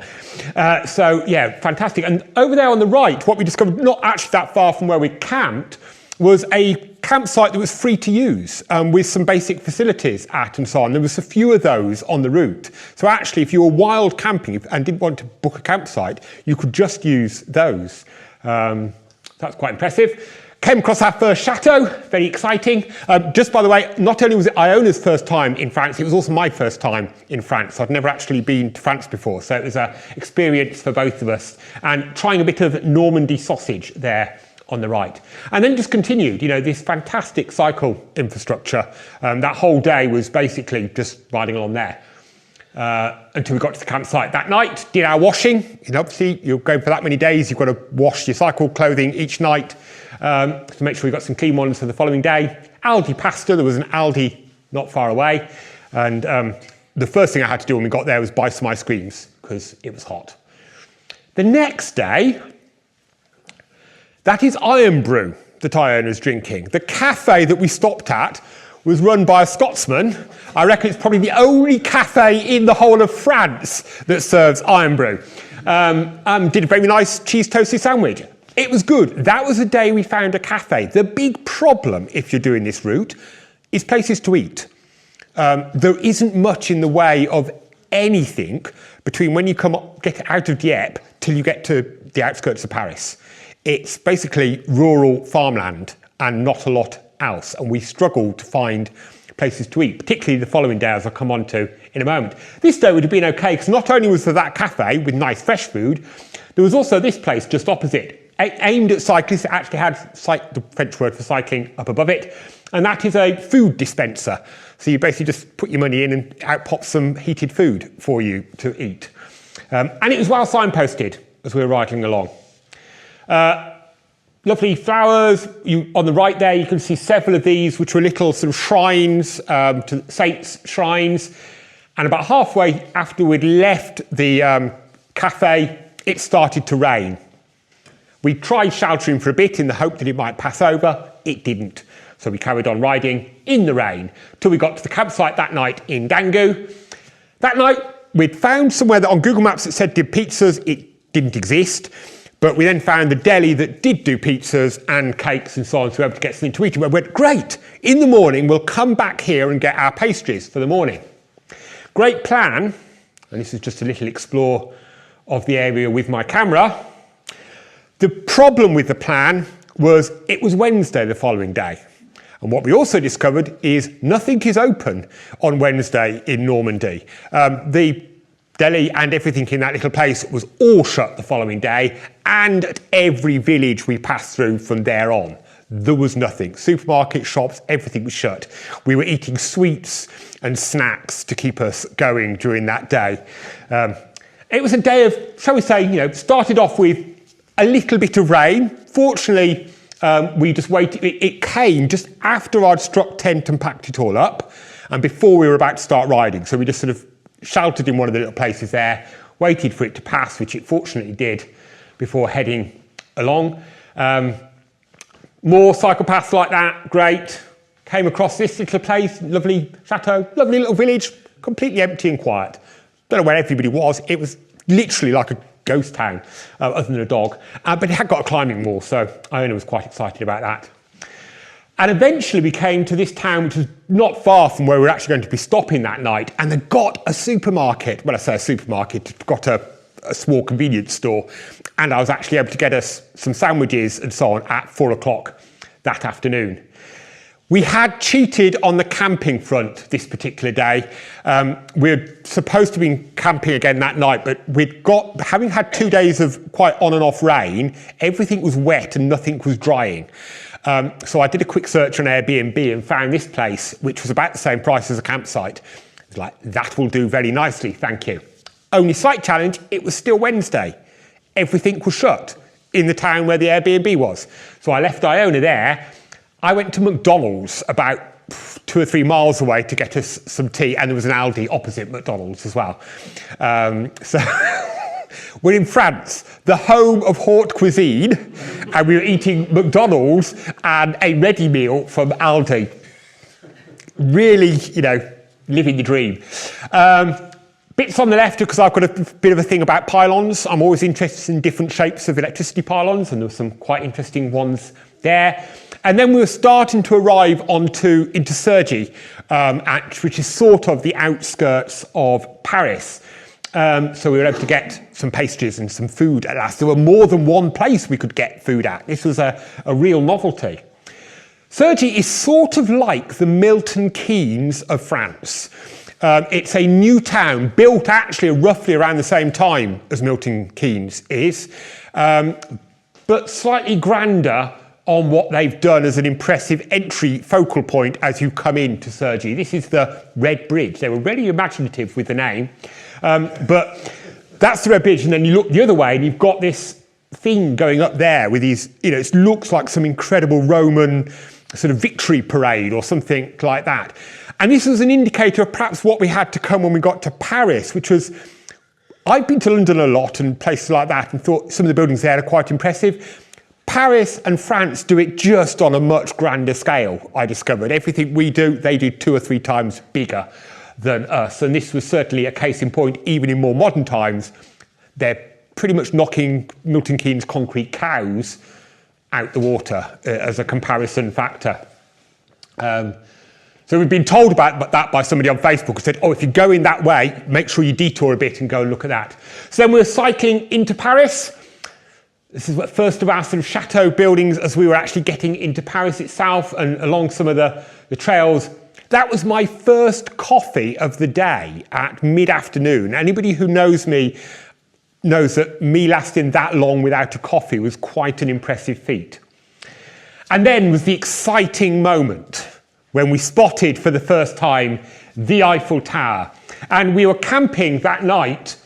on. So yeah, fantastic. And over there on the right, what we discovered, not actually that far from where we camped, was a campsite that was free to use, with some basic facilities at and so on. There was a few of those on the route. So actually, if you were wild camping and didn't want to book a campsite, you could just use those. That's quite impressive. Came across our first chateau, very exciting. Just by the way, not only was it Iona's first time in France, it was also my first time in France. I'd never actually been to France before, so it was an experience for both of us. And trying a bit of Normandy sausage there on the right. And then just continued, this fantastic cycle infrastructure. That whole day was basically just riding along there. Until we got to the campsite that night, did our washing. Obviously, you're going for that many days, you've got to wash your cycle clothing each night to make sure you got some clean ones for the following day. Aldi pasta, there was an Aldi not far away. And the first thing I had to do when we got there was buy some ice creams because it was hot. The next day, that is Iron Brew that Iona's drinking. The cafe that we stopped at was run by a Scotsman. I reckon it's probably the only cafe in the whole of France that serves Iron Brew. Did a very nice cheese toasty sandwich. It was good. That was the day we found a cafe. The big problem, if you're doing this route, is places to eat. There isn't much in the way of anything between when you get out of Dieppe till you get to the outskirts of Paris. It's basically rural farmland and not a lot else. And we struggled to find places to eat, particularly the following day, as I'll come on to in a moment. This day would have been okay, because not only was there that cafe with nice fresh food, there was also this place just opposite, aimed at cyclists. It actually had the French word for cycling up above it, and that is a food dispenser. So you basically just put your money in and out pops some heated food for you to eat. And it was well signposted as we were riding along. Lovely flowers. On the right there, you can see several of these, which were little sort of shrines, to saints' shrines. And about halfway after we'd left the cafe, it started to rain. We tried sheltering for a bit in the hope that it might pass over. It didn't. So we carried on riding in the rain till we got to the campsite that night in Dangu. That night, we'd found somewhere that on Google Maps it said did pizzas. It didn't exist. But we then found the deli that did do pizzas and cakes and so on, so we were able to get something to eat. And we went, great, in the morning we'll come back here and get our pastries for the morning. Great plan, and this is just a little explore of the area with my camera. The problem with the plan was it was Wednesday the following day. And what we also discovered is nothing is open on Wednesday in Normandy. The deli and everything in that little place was all shut the following day, and at every village we passed through from there on, there was nothing. Supermarkets, shops, everything was shut. We were eating sweets and snacks to keep us going during that day. It was a day of, shall we say, started off with a little bit of rain. Fortunately, we just waited. It came just after I'd struck tent and packed it all up, and before we were about to start riding. So we just sort of sheltered in one of the little places there, waited for it to pass, which it fortunately did, before heading along. More cycle paths like that, great. Came across this little place, lovely chateau, lovely little village, completely empty and quiet. Don't know where everybody was. It was literally like a ghost town, other than a dog. But it had got a climbing wall, so Iona was quite excited about that. And eventually we came to this town, which was not far from where we were actually going to be stopping that night, and they got a supermarket. Well, I say a supermarket, it got a small convenience store, and I was actually able to get us some sandwiches and so on at 4 o'clock that afternoon. We had cheated on the camping front this particular day. We're supposed to be camping again that night, but having had 2 days of quite on and off rain, everything was wet and nothing was drying. So I did a quick search on Airbnb and found this place, which was about the same price as a campsite. It was like, that will do very nicely, thank you. Only slight challenge, it was still Wednesday. Everything was shut in the town where the Airbnb was. So I left Iona there. I went to McDonald's about 2 or 3 miles away to get us some tea, and there was an Aldi opposite McDonald's as well. So we're in France, the home of haute cuisine, and we were eating McDonald's and a ready meal from Aldi. Really, living the dream. Bits on the left, because I've got a bit of a thing about pylons. I'm always interested in different shapes of electricity pylons, and there were some quite interesting ones there. And then we were starting to arrive into Cergy, which is sort of the outskirts of Paris. So we were able to get some pastries and some food at last. There were more than one place we could get food at. This was a real novelty. Cergy is sort of like the Milton Keynes of France. It's a new town, built actually roughly around the same time as Milton Keynes is, but slightly grander on what they've done as an impressive entry focal point as you come into Cergy. This is the Red Bridge. They were really imaginative with the name, but that's the Red Bridge, and then you look the other way and you've got this thing going up there with these, it looks like some incredible Roman sort of victory parade or something like that. And this was an indicator of perhaps what we had to come when we got to Paris, which was, I've been to London a lot and places like that and thought some of the buildings there are quite impressive. Paris and France do it just on a much grander scale, I discovered. Everything we do, they do 2 or 3 times bigger than us. And this was certainly a case in point, even in more modern times. They're pretty much knocking Milton Keynes concrete cows out the water as a comparison factor. So we've been told about that by somebody on Facebook who said, if you go in that way, make sure you detour a bit and go and look at that. So then we were cycling into Paris. This is the first of our sort of chateau buildings as we were actually getting into Paris itself and along some of the trails. That was my first coffee of the day at mid-afternoon. Anybody who knows me knows that me lasting that long without a coffee was quite an impressive feat. And then was the exciting moment when we spotted for the first time the Eiffel Tower. And we were camping that night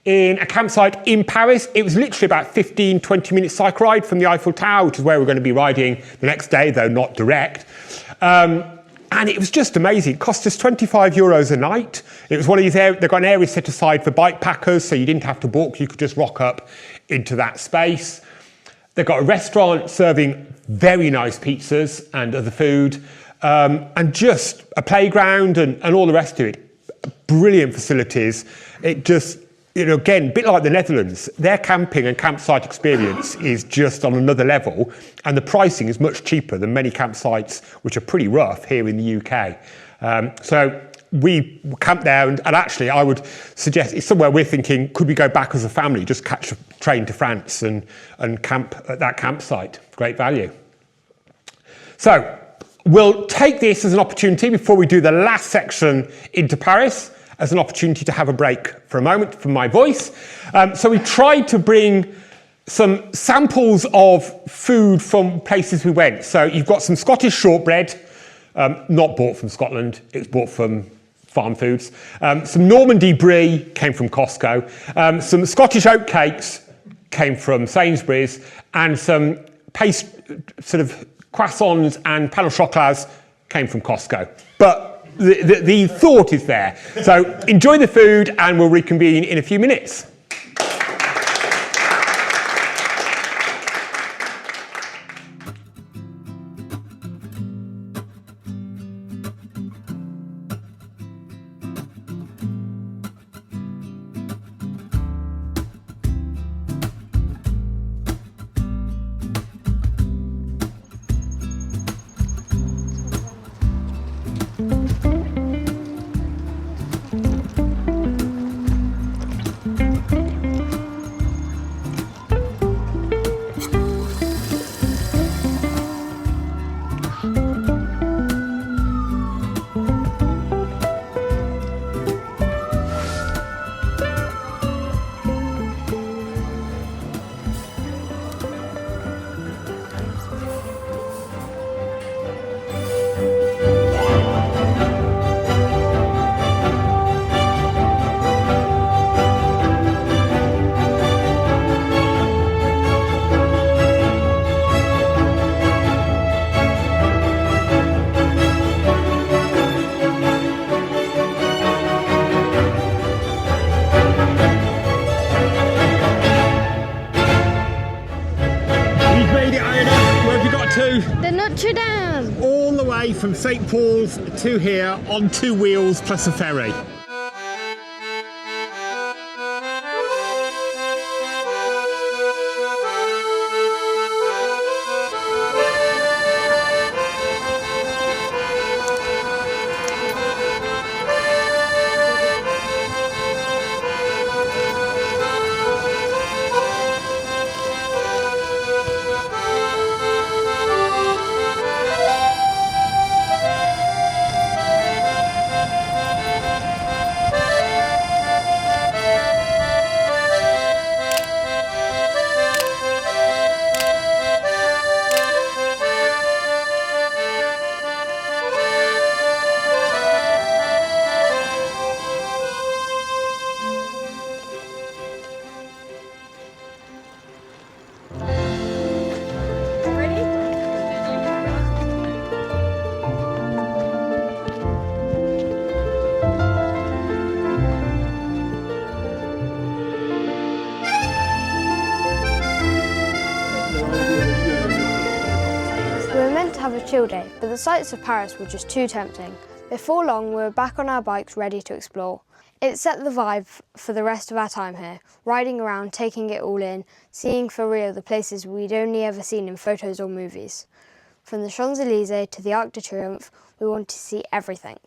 in a campsite in Paris. It was literally about 15-20 minute cycle ride from the Eiffel Tower, which is where we're going to be riding the next day, though not direct. And it was just amazing. It cost us €25 a night. It was one of these, they've got an area set aside for bike packers, so you didn't have to book, you could just rock up into that space. They've got a restaurant serving very nice pizzas and other food, and just a playground and all the rest of it. Brilliant facilities. It just, again, a bit like the Netherlands, their camping and campsite experience is just on another level, and the pricing is much cheaper than many campsites, which are pretty rough here in the UK. So we camped there, and actually I would suggest it's somewhere we're thinking, could we go back as a family, just catch a train to France and camp at that campsite? Great value. So we'll take this as an opportunity before we do the last section into Paris, as an opportunity to have a break for a moment from my voice. So we tried to bring some samples of food from places we went. So you've got some Scottish shortbread, not bought from Scotland, it was bought from farm foods. Some Normandy brie came from Costco. Some Scottish oatcakes came from Sainsbury's, and some sort of croissants and pain au chocolats came from Costco. But the thought is there. So enjoy the food and we'll reconvene in a few minutes. way from St Paul's to here on 2 wheels plus a ferry.
Have a chill day, but the sights of Paris were just too tempting. Before long, we were back on our bikes ready to explore. It set the vibe for the rest of our time here, riding around, taking it all in, seeing for real the places we'd only ever seen in photos or movies. From the Champs-Élysées to the Arc de Triomphe, we wanted to see everything.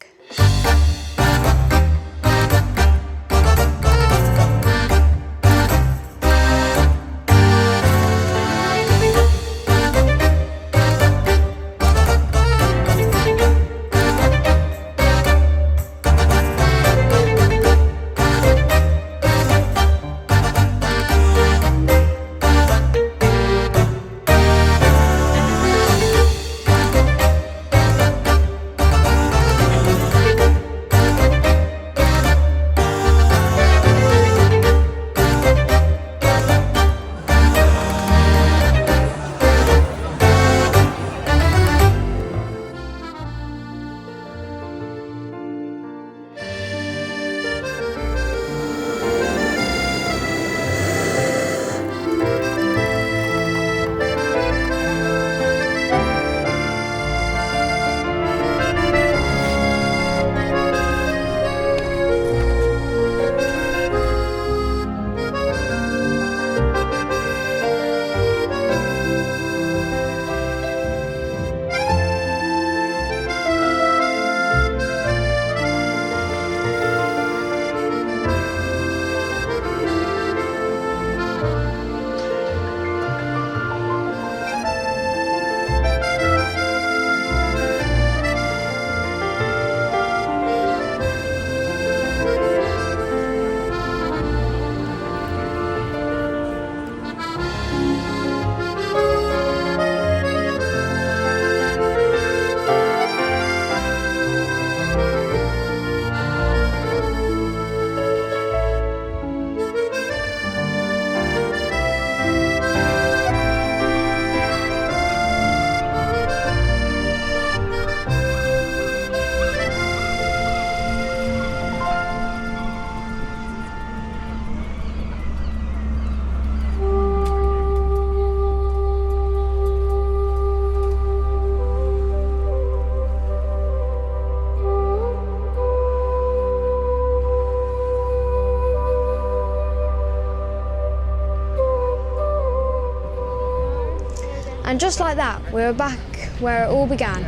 And just like that, we were back where it all began.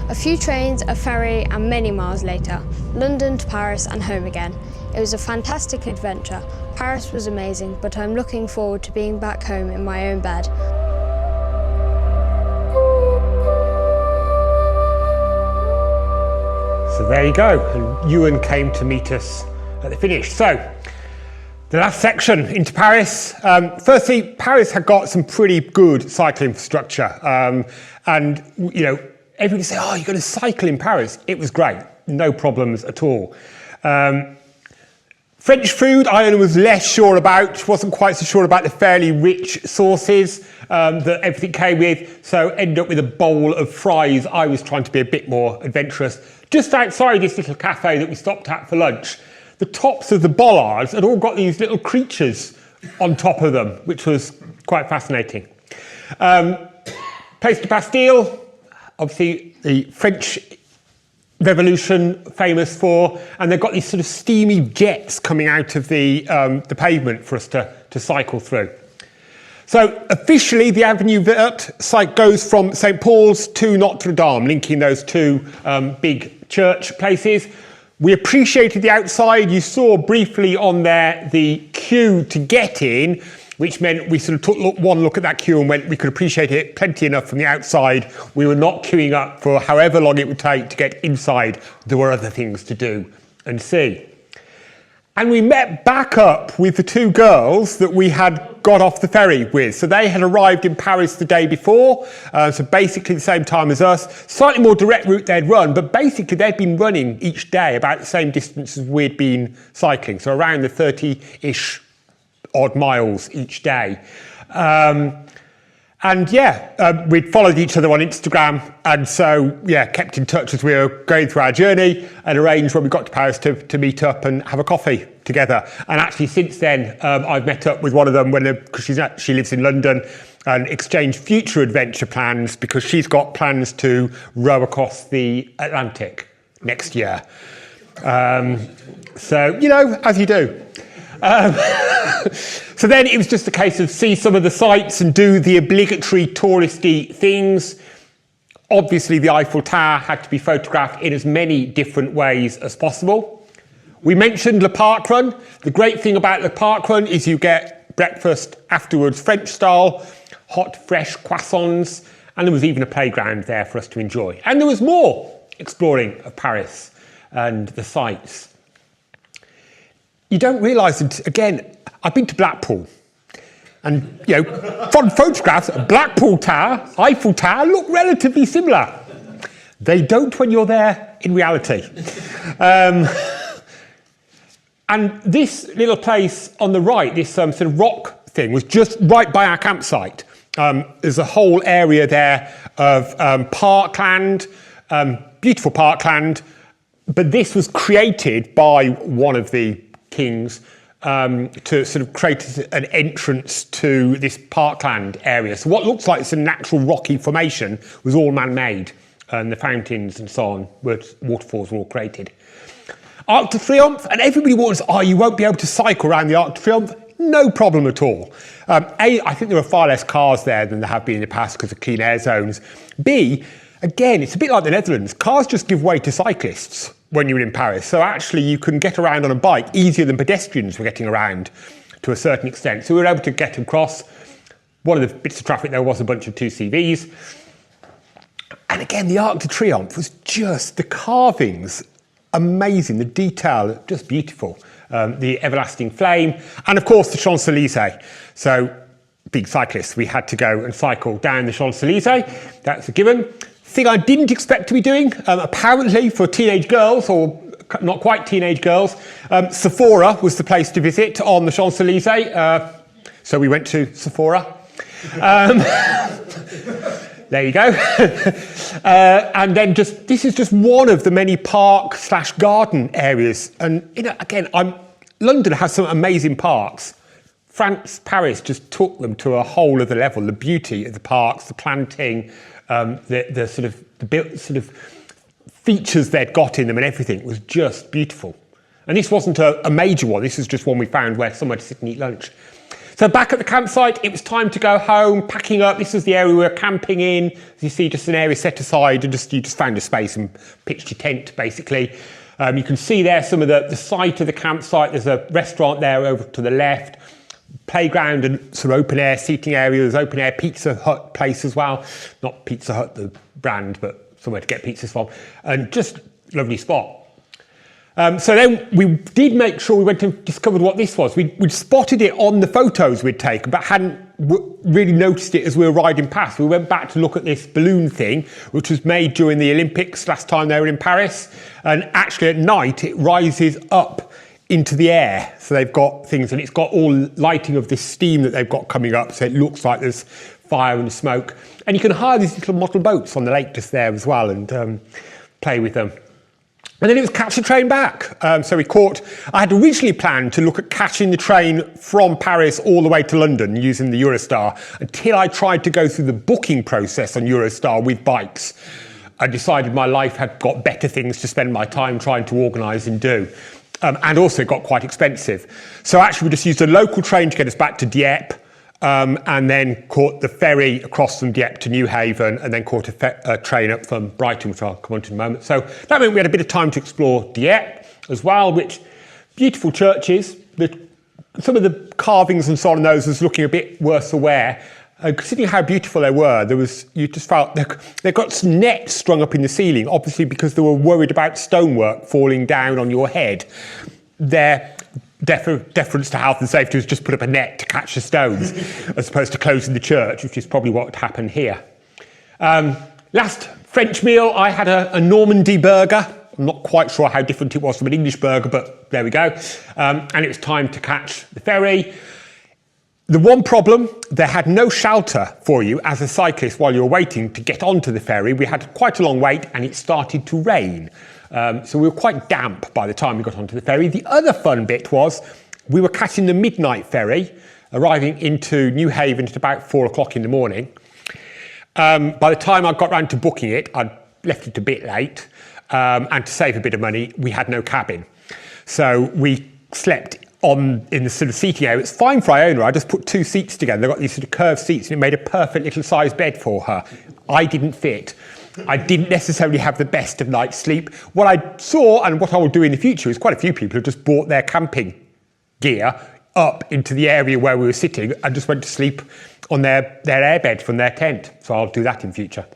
A few trains, a ferry, and many miles later, London to Paris and home again. It was a fantastic adventure. Paris was amazing, but I'm looking forward to being back home in my own bed.
So there you go, and Ewan came to meet us at the finish. So, the last section into Paris. Firstly, Paris had got some pretty good cycling infrastructure. And, you know, everybody say, oh, you're going to cycle in Paris. It was great, no problems at all. French food, Iona was less sure about, wasn't quite so sure about the fairly rich sauces that everything came with, so ended up with a bowl of fries. I was trying to be a bit more adventurous. Just outside this little cafe that we stopped at for lunch, the tops of the bollards had all got these little creatures on top of them, which was quite fascinating. Place de Bastille, obviously the French Revolution famous for, and they've got these sort of steamy jets coming out of the pavement for us to cycle through. So officially the Avenue Verte site goes from St Paul's to Notre Dame, linking those two big church places. We appreciated the outside. You saw briefly on there the queue to get in, which meant we sort of took one look at that queue and went, we could appreciate it plenty enough from the outside. We were not queuing up for however long it would take to get inside. There were other things to do and see. And we met back up with the two girls that we had got off the ferry with. So they had arrived in Paris the day before, so basically the same time as us. Slightly more direct route they'd run, but basically they'd been running each day about the same distance as we'd been cycling, so around the 30-ish odd miles each day. We'd followed each other on Instagram, and so kept in touch as we were going through our journey and arranged when we got to Paris to meet up and have a coffee together. And actually since then I've met up with one of them because she lives in London, and exchanged future adventure plans because she's got plans to row across the Atlantic next year. So, as you do. So then it was just a case of see some of the sights and do the obligatory touristy things. Obviously the Eiffel Tower had to be photographed in as many different ways as possible. We mentioned the parkrun. The great thing about the parkrun is you get breakfast afterwards, French style, hot fresh croissants, and there was even a playground there for us to enjoy. And there was more exploring of Paris and the sights. You don't realise that, again, I've been to Blackpool, and, from photographs, Blackpool Tower, Eiffel Tower look relatively similar. They don't when you're there in reality. And this little place on the right, this sort of rock thing, was just right by our campsite. There's a whole area there of parkland, beautiful parkland, but this was created by one of the kings to sort of create an entrance to this parkland area. So what looks like it's a natural rocky formation was all man-made, and the fountains and so on, waterfalls were all created. Arc de Triomphe, and everybody warns, you won't be able to cycle around the Arc de Triomphe. No problem at all. A, I think there are far less cars there than there have been in the past because of clean air zones. B, again, it's a bit like the Netherlands. Cars just give way to cyclists when you're in Paris. So actually you can get around on a bike easier than pedestrians were getting around to a certain extent. So we were able to get across. One of the bits of traffic there was a bunch of 2CVs. And again, the Arc de Triomphe was just the carvings, amazing, the detail, just beautiful. The everlasting flame, and of course the Champs-Élysées. So big cyclists, we had to go and cycle down the Champs-Élysées. That's a given. Thing I didn't expect to be doing, apparently for teenage girls, or not quite teenage girls, Sephora was the place to visit on the Champs-Élysées. So we went to Sephora. There you go. And then this is just one of the many park/garden areas. And again, London has some amazing parks. Paris just took them to a whole other level. The beauty of the parks, the planting, the sort of features they'd got in them and everything was just beautiful. And this wasn't a major one. This is just one we found where somewhere to sit and eat lunch. So back at the campsite, it was time to go home, packing up. This was the area we were camping in. As you see, just an area set aside, and you just found a space and pitched your tent, basically. You can see there some of the site of the campsite. There's a restaurant there over to the left, playground and sort of open air seating areas, open air Pizza Hut place as well. Not Pizza Hut, the brand, but somewhere to get pizzas from. And just lovely spot. So then we did make sure we went and discovered what this was. We'd spotted it on the photos we'd taken, but hadn't really noticed it as we were riding past. We went back to look at this balloon thing, which was made during the Olympics last time they were in Paris. And actually at night, it rises up into the air. So they've got things, and it's got all lighting of this steam that they've got coming up. So it looks like there's fire and smoke. And you can hire these little model boats on the lake just there as well and play with them. And then it was catch the train back. So I had originally planned to look at catching the train from Paris all the way to London using the Eurostar until I tried to go through the booking process on Eurostar with bikes. I decided my life had got better things to spend my time trying to organise and do. And also got quite expensive. So actually we just used a local train to get us back to Dieppe, and then caught the ferry across from Dieppe to Newhaven, and then caught a train up from Brighton, which I'll come on to in a moment. So that meant we had a bit of time to explore Dieppe as well, which beautiful churches. Some of the carvings and so on in those was looking a bit worse for wear. Considering how beautiful they were, you just felt they got some nets strung up in the ceiling, obviously because they were worried about stonework falling down on your head. Their deference to health and safety was just put up a net to catch the stones, as opposed to closing the church, which is probably what would happen here. Last French meal, I had a Normandy burger. I'm not quite sure how different it was from an English burger, but there we go. And it was time to catch the ferry. The one problem, they had no shelter for you as a cyclist while you were waiting to get onto the ferry. We had quite a long wait and it started to rain. So we were quite damp by the time we got onto the ferry. The other fun bit was we were catching the midnight ferry, arriving into Newhaven at about 4 o'clock in the morning. By the time I got round to booking it, I'd left it a bit late. And to save a bit of money, we had no cabin. So we slept in the sort of seating area. It's fine for Iona. I just put 2 seats together. They've got these sort of curved seats and it made a perfect little size bed for her. I didn't fit. I didn't necessarily have the best of night's sleep. What I saw and what I will do in the future is quite a few people have just brought their camping gear up into the area where we were sitting and just went to sleep on their airbed from their tent. So I'll do that in future.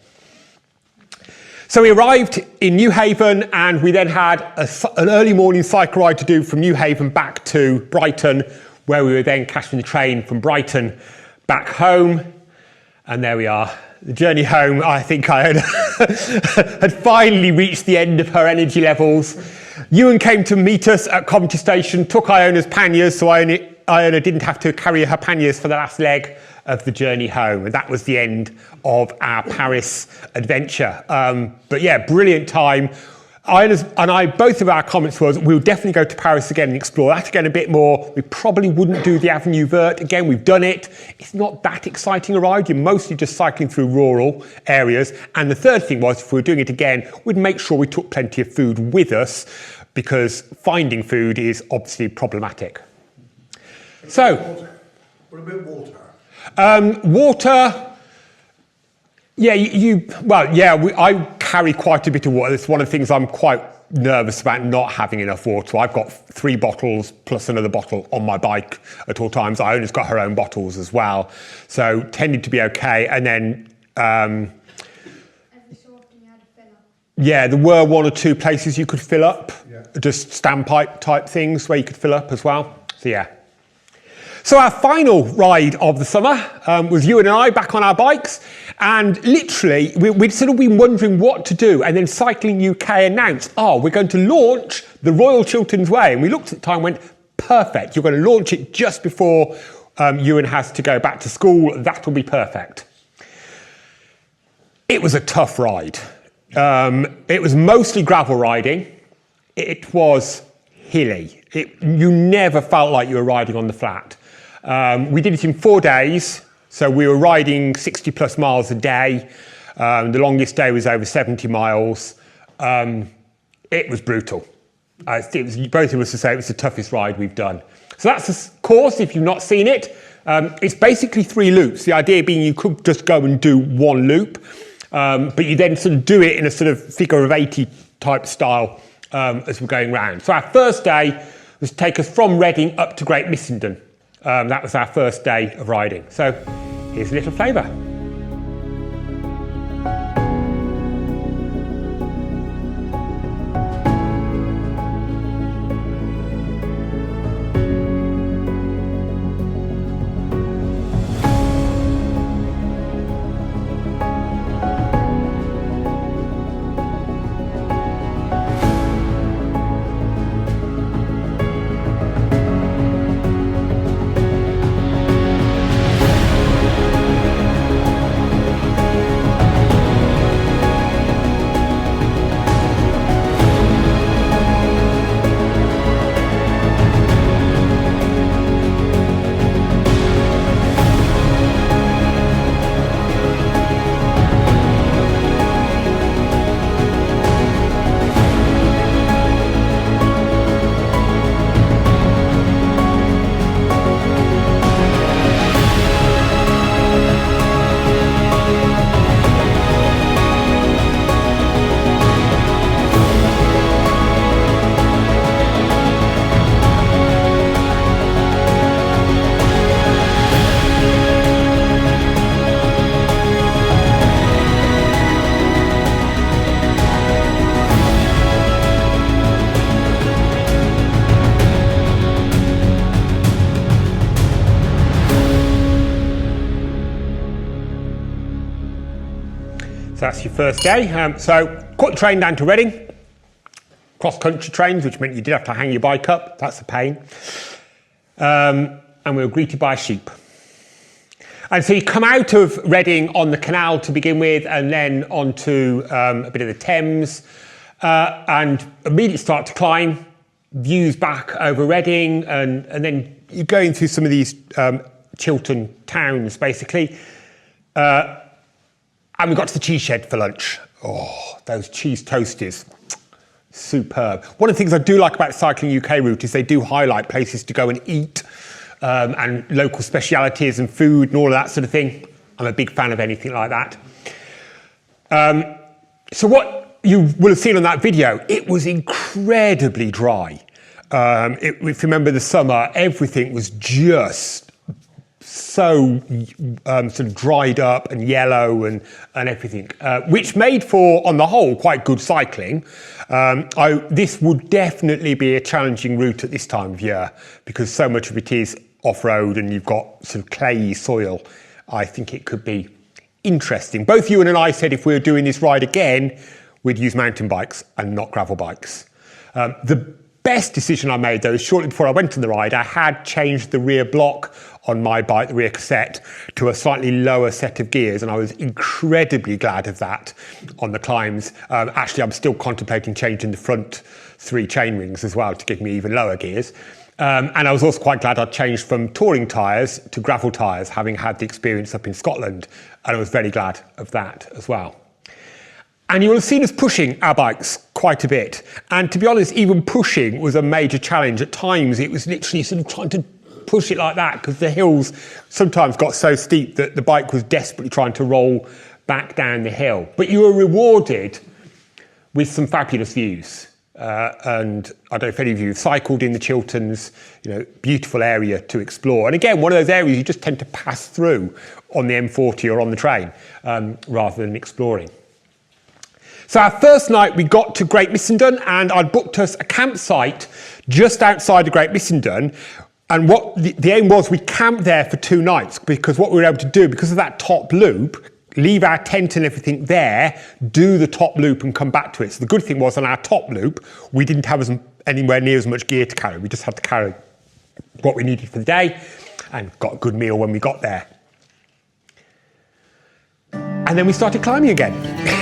So we arrived in Newhaven and we then had an early morning cycle ride to do from Newhaven back to Brighton, where we were then catching the train from Brighton back home. And there we are. The journey home, I think Iona had finally reached the end of her energy levels. Ewan came to meet us at Coventry Station, took Iona's panniers, so Iona didn't have to carry her panniers for the last leg of the journey home. And that was the end of our Paris adventure. But yeah, brilliant time. Both of our comments was we'll definitely go to Paris again and explore that again a bit more. We probably wouldn't do the Avenue Verte again. We've done it. It's not that exciting a ride. You're mostly just cycling through rural areas. And the third thing was, if we were doing it again, we'd make sure we took plenty of food with us, because finding food is obviously problematic. So,
what about water?
Water. Yeah, I carry quite a bit of water. It's one of the things I'm quite nervous about, not having enough water. I've got 3 bottles plus another bottle on my bike at all times. Iona's got her own bottles as well. So tended to be okay. And then,
Every so often you had to fill up.
Yeah, there were 1 or 2 places you could fill up. Yeah. Just standpipe type things where you could fill up as well. So yeah. So our final ride of the summer was Ewan and I back on our bikes, and literally we'd sort of been wondering what to do, and then Cycling UK announced, we're going to launch the Royal Chilterns Way, and we looked at the time and went, perfect, you're going to launch it just before Ewan has to go back to school, that'll be perfect. It was a tough ride. It was mostly gravel riding. It was hilly. You never felt like you were riding on the flat. We did it in 4 days, so we were riding 60 plus miles a day. The longest day was over 70 miles. It was brutal. It was, both of us to say it was the toughest ride we've done. So that's the course, if you've not seen it. It's basically 3 loops. The idea being you could just go and do 1 loop, but you then sort of do it in a sort of figure of 80 type style as we're going round. So our first day was to take us from Reading up to Great Missenden. That was our first day of riding. So here's a little flavour. that's your first day. So caught the train down to Reading. Cross-country trains, which meant you did have to hang your bike up. That's a pain. And we were greeted by a sheep. And so you come out of Reading on the canal to begin with, and then onto a bit of the Thames, and immediately start to climb. Views back over Reading, and then you're going through some of these Chiltern towns, basically. And we got to the cheese shed for lunch. Oh, those cheese toasties. Superb. One of the things I do like about the Cycling UK route is they do highlight places to go and eat, and local specialities and food and all of that sort of thing. I'm a big fan of anything like that. So what you will have seen on that video, it was incredibly dry. If you remember the summer, everything was just so sort of dried up and yellow and everything, which made for, on the whole, quite good cycling. This would definitely be a challenging route at this time of year because so much of it is off-road and you've got sort of clayey soil. I think it could be interesting. Both Ewan and I said if we were doing this ride again, we'd use mountain bikes and not gravel bikes. The best decision I made, though, is shortly before I went on the ride, I had changed the rear block on my bike, the rear cassette, to a slightly lower set of gears, and I was incredibly glad of that on the climbs. Actually, I'm still contemplating changing the front 3 chain rings as well to give me even lower gears. And I was also quite glad I'd changed from touring tyres to gravel tyres, having had the experience up in Scotland, and I was very glad of that as well. And you will have seen us pushing our bikes quite a bit. And to be honest, even pushing was a major challenge. At times, it was literally sort of trying to push it like that because the hills sometimes got so steep that the bike was desperately trying to roll back down the hill. But you were rewarded with some fabulous views. And I don't know if any of you have cycled in the Chilterns, beautiful area to explore. And again, one of those areas you just tend to pass through on the M40 or on the train rather than exploring. So our first night we got to Great Missenden and I'd booked us a campsite just outside of Great Missenden. And what the aim was, we camped there for 2 nights because what we were able to do, because of that top loop, leave our tent and everything there, do the top loop and come back to it. So the good thing was on our top loop, we didn't have anywhere near as much gear to carry. We just had to carry what we needed for the day and got a good meal when we got there. And then we started climbing again.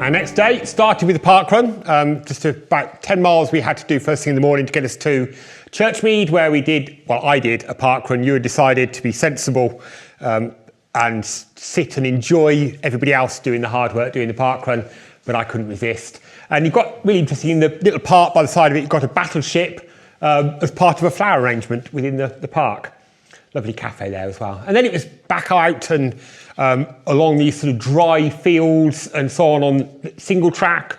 Our next day started with a parkrun, just about 10 miles we had to do first thing in the morning to get us to Churchmead, where I did a parkrun. You had decided to be sensible and sit and enjoy everybody else doing the hard work, doing the parkrun, but I couldn't resist. And you've got really interesting, in the little park by the side of it, you've got a battleship as part of a flower arrangement within the park. Lovely cafe there as well. And then it was back out and along these sort of dry fields and so on single track,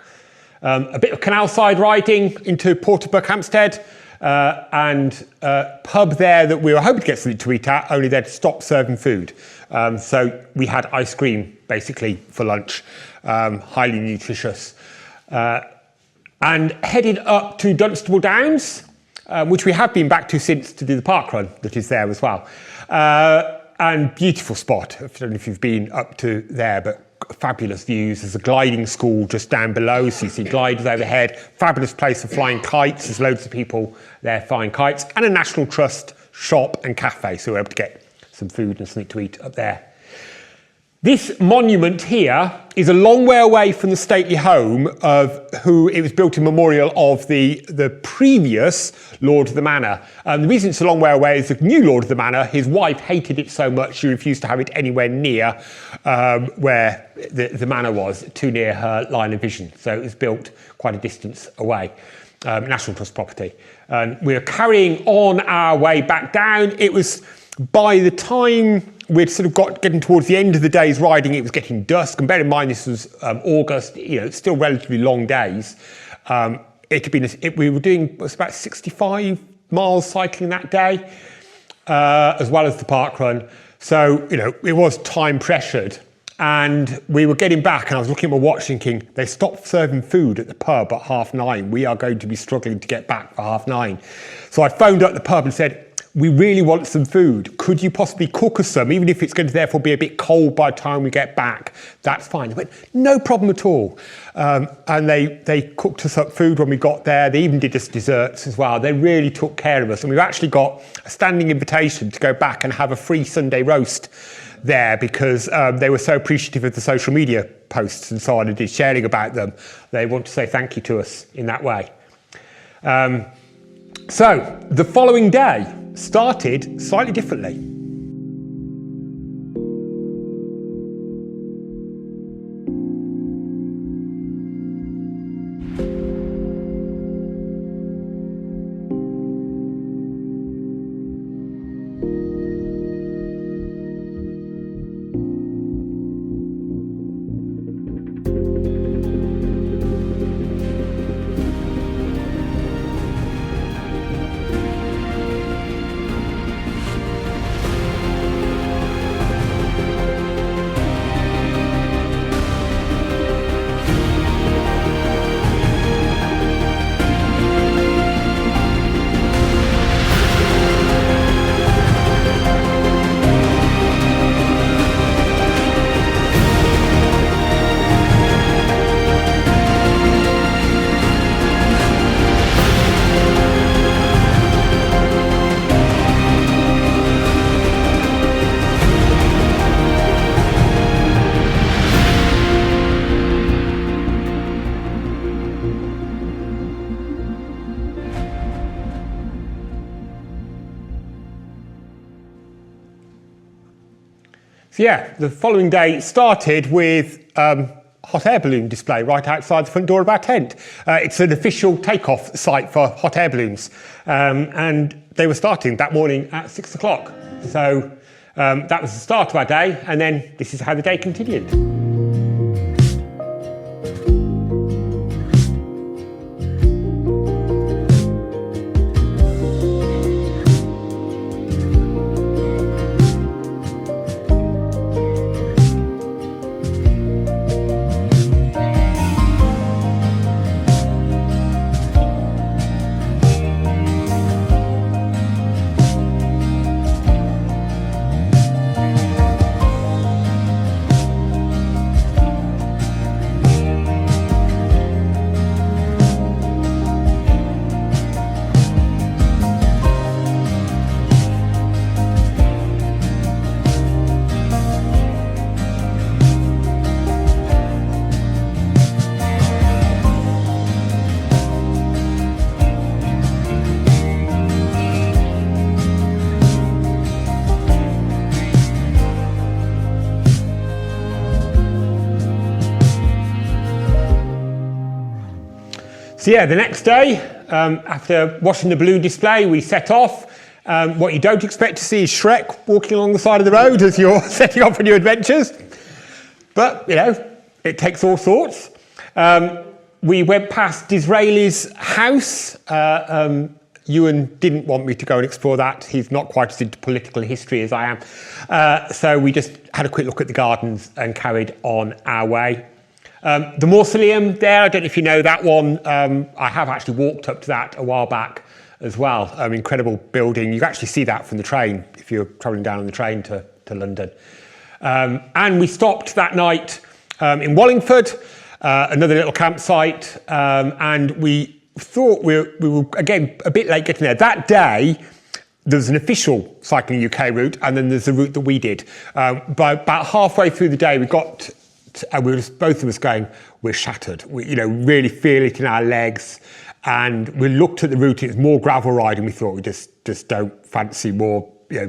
a bit of canal side riding into Portobello Hampstead, and pub there that we were hoping to get something to eat at, only they'd stopped serving food. So we had ice cream basically for lunch, highly nutritious. And headed up to Dunstable Downs, which we have been back to since to do the parkrun that is there as well. And beautiful spot. I don't know if you've been up to there, but fabulous views. There's a gliding school just down below, so you see gliders overhead. Fabulous place for flying kites. There's loads of people there flying kites, and a National Trust shop and cafe, so we're able to get some food and something to eat up there. This monument here is a long way away from the stately home of who it was built in memorial of the previous Lord of the Manor. The reason it's a long way away is the new Lord of the Manor, his wife hated it so much she refused to have it anywhere near where the manor was, too near her line of vision. So it was built quite a distance away. National Trust property. We were carrying on our way back down. It was, by the time we'd sort of getting towards the end of the day's riding, it was getting dusk. And bear in mind, this was August, it's still relatively long days. It had been, we were doing about 65 miles cycling that day, as well as the parkrun. So, it was time pressured. And we were getting back, and I was looking at my watch thinking, they stopped serving food at the pub at 9:30. We are going to be struggling to get back for 9:30. So I phoned up the pub and said, we really want some food. Could you possibly cook us some, even if it's going to therefore be a bit cold by the time we get back? That's fine. They went, no problem at all. And they cooked us up food when we got there. They even did us desserts as well. They really took care of us. And we've actually got a standing invitation to go back and have a free Sunday roast there because they were so appreciative of the social media posts and so on and did sharing about them. They want to say thank you to us in that way. So the following day started slightly differently. So yeah, the following day started with hot air balloon display right outside the front door of our tent. It's an official takeoff site for hot air balloons. And they were starting that morning at 6 o'clock. So that was the start of our day, and then this is how the day continued. So yeah, the next day, after watching the balloon display, we set off. What you don't expect to see is Shrek walking along the side of the road as you're setting off on your adventures. But, it takes all sorts. We went past Disraeli's house, Ewan didn't want me to go and explore that. He's not quite as into political history as I am. So we just had a quick look at the gardens and carried on our way. The mausoleum there, I don't know if you know that one. I have actually walked up to that a while back as well. Incredible building. You can actually see that from the train if you're travelling down on the train to London. And we stopped that night in Wallingford, another little campsite, and we thought we were, again, a bit late getting there. That day, there was an official Cycling UK route, and then there's the route that we did. By about halfway through the day, we got, and we were just, both of us going, we're shattered. We, really feel it in our legs. And we looked at the route, it was more gravel ride, and we thought we just don't fancy more,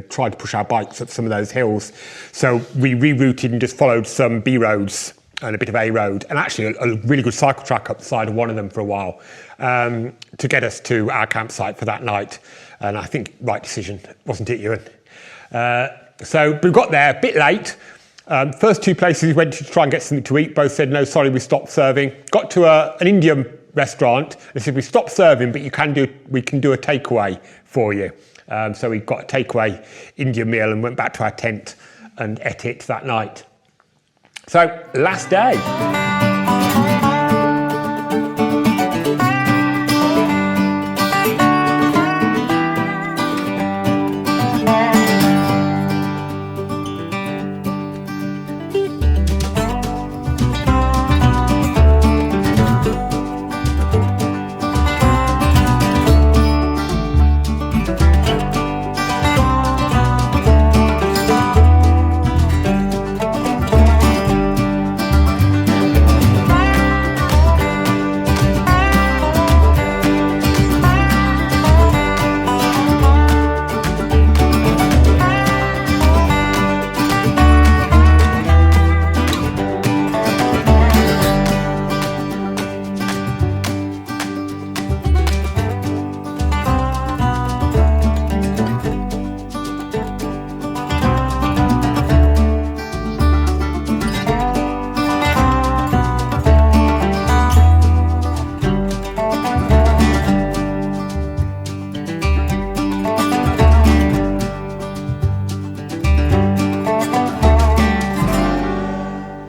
trying to push our bikes up some of those hills. So we rerouted and just followed some B roads and a bit of A road, and actually a really good cycle track up the side of one of them for a while, to get us to our campsite for that night. And I think right decision, wasn't it, Ewan? So we got there a bit late. First two places we went to try and get something to eat, both said, no, sorry, we stopped serving. Got to an Indian restaurant. They said, we stopped serving, but we can do a takeaway for you. So we got a takeaway Indian meal and went back to our tent and ate it that night. So, last day.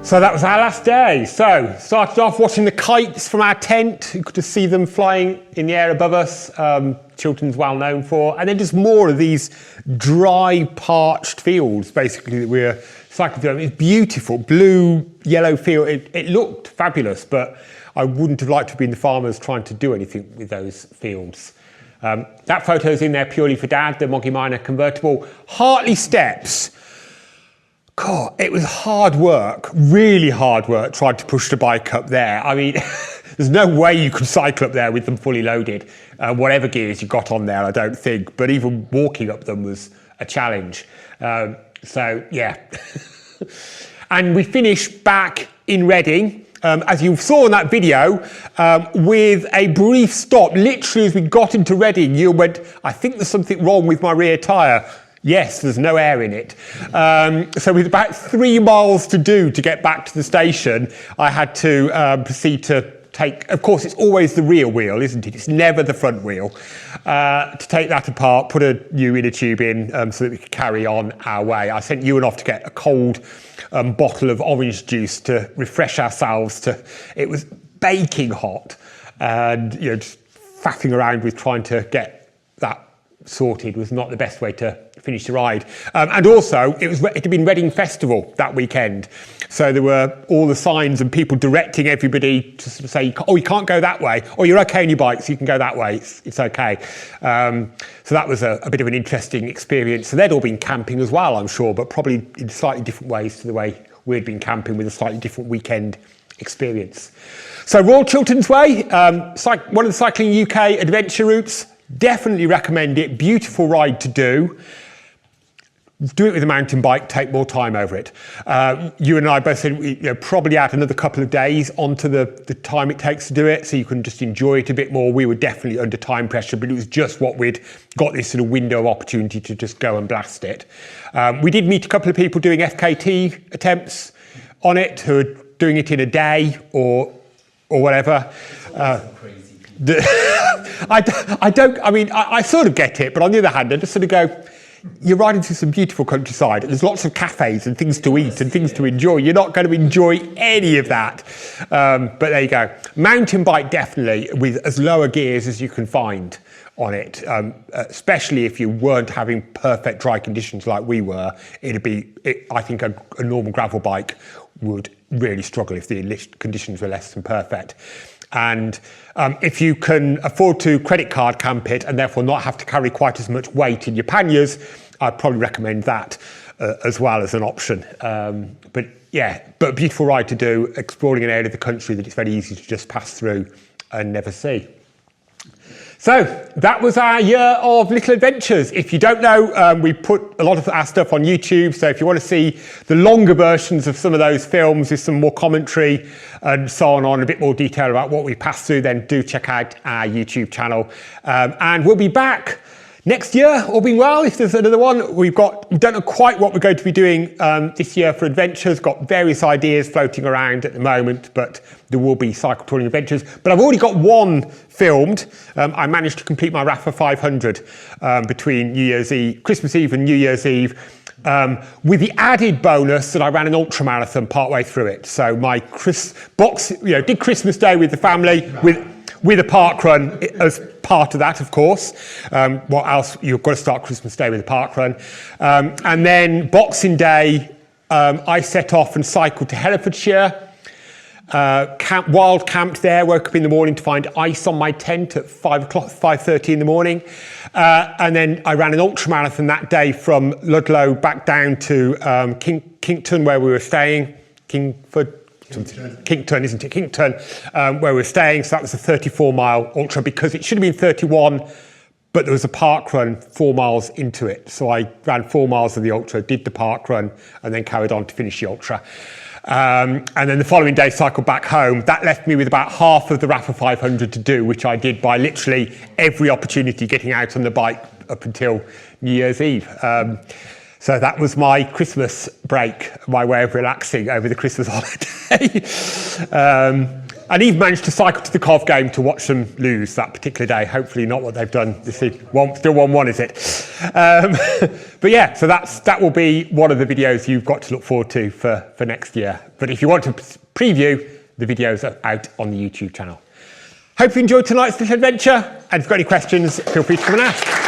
So that was our last day. So started off watching the kites from our tent. You could just see them flying in the air above us. Chiltern's well known for. And then just more of these dry, parched fields, basically, that we're cycling through. It's beautiful, blue, yellow field. It looked fabulous, but I wouldn't have liked to have been the farmers trying to do anything with those fields. That photo's in there purely for Dad, the Moggy Minor convertible. Hartley Steps. God, it was hard work, really hard work, trying to push the bike up there. I mean, there's no way you could cycle up there with them fully loaded, whatever gears you got on there, I don't think. But even walking up them was a challenge. So, yeah. And we finished back in Reading, as you saw in that video, with a brief stop. Literally, as we got into Reading, you went, I think there's something wrong with my rear tyre. Yes, there's no air in it. So with about 3 miles to do to get back to the station, I had to proceed to take, of course, it's always the rear wheel, isn't it? It's never the front wheel. To take that apart, put a new inner tube in so that we could carry on our way. I sent Ewan off to get a cold bottle of orange juice to refresh ourselves. It was baking hot, and just faffing around with trying to get that sorted was not the best way to finish the ride. And also, it had been Reading Festival that weekend. So there were all the signs and people directing everybody to sort of say, oh, you can't go that way. Or you're okay on your bike, so you can go that way. It's okay. So that was a bit of an interesting experience. So they'd all been camping as well, I'm sure, but probably in slightly different ways to the way we'd been camping with a slightly different weekend experience. So Royal Chilterns Way, one of the Cycling UK adventure routes. Definitely recommend it. Beautiful ride to do. Do it with a mountain bike, take more time over it. You and I both said we probably add another couple of days onto the time it takes to do it, so you can just enjoy it a bit more. We were definitely under time pressure, but it was just what we'd got, this sort of window of opportunity to just go and blast it. We did meet a couple of people doing FKT attempts on it who are doing it in a day or whatever. I sort of get it, but on the other hand, I just sort of go, you're riding through some beautiful countryside. There's lots of cafes and things to eat and things to enjoy. You're not going to enjoy any of that. But there you go. Mountain bike, definitely, with as lower gears as you can find on it, especially if you weren't having perfect dry conditions like we were. I think a normal gravel bike would really struggle if the conditions were less than perfect. And if you can afford to credit card camp it and therefore not have to carry quite as much weight in your panniers, I'd probably recommend that as well as an option. But a beautiful ride to do, exploring an area of the country that it's very easy to just pass through and never see. So that was our year of little adventures. If you don't know, we put a lot of our stuff on YouTube. So if you want to see the longer versions of some of those films with some more commentary and so on a bit more detail about what we passed through, then do check out our YouTube channel. And we'll be back next year, all being well, if there's another one. We don't know quite what we're going to be doing this year for adventures. Got various ideas floating around at the moment, but there will be cycle touring adventures. But I've already got one filmed. I managed to complete my Rapha 500 between Christmas Eve and New Year's Eve, with the added bonus that I ran an ultra marathon partway through it. So my did Christmas Day with the family with a parkrun as part of that, of course. What else? You've got to start Christmas Day with a parkrun. And then Boxing Day, I set off and cycled to Herefordshire. Wild camped there, woke up in the morning to find ice on my tent at 5:30 in the morning. And then I ran an ultra marathon that day from Ludlow back down to Kington, where we were staying. Kington, isn't it? Kington, where we're staying. So that was a 34-mile ultra, because it should have been 31, but there was a park run 4 miles into it. So I ran 4 miles of the ultra, did the park run, and then carried on to finish the ultra. And then the following day, cycled back home. That left me with about half of the Rapha 500 to do, which I did by literally every opportunity getting out on the bike up until New Year's Eve. So that was my Christmas break, my way of relaxing over the Christmas holiday. And even managed to cycle to the Cov game to watch them lose that particular day. Hopefully not what they've done this evening. Still 1-1, is it? But yeah, so that will be one of the videos you've got to look forward to for next year. But if you want to preview, the videos are out on the YouTube channel. Hope you enjoyed tonight's little adventure. And if you've got any questions, feel free to come and ask.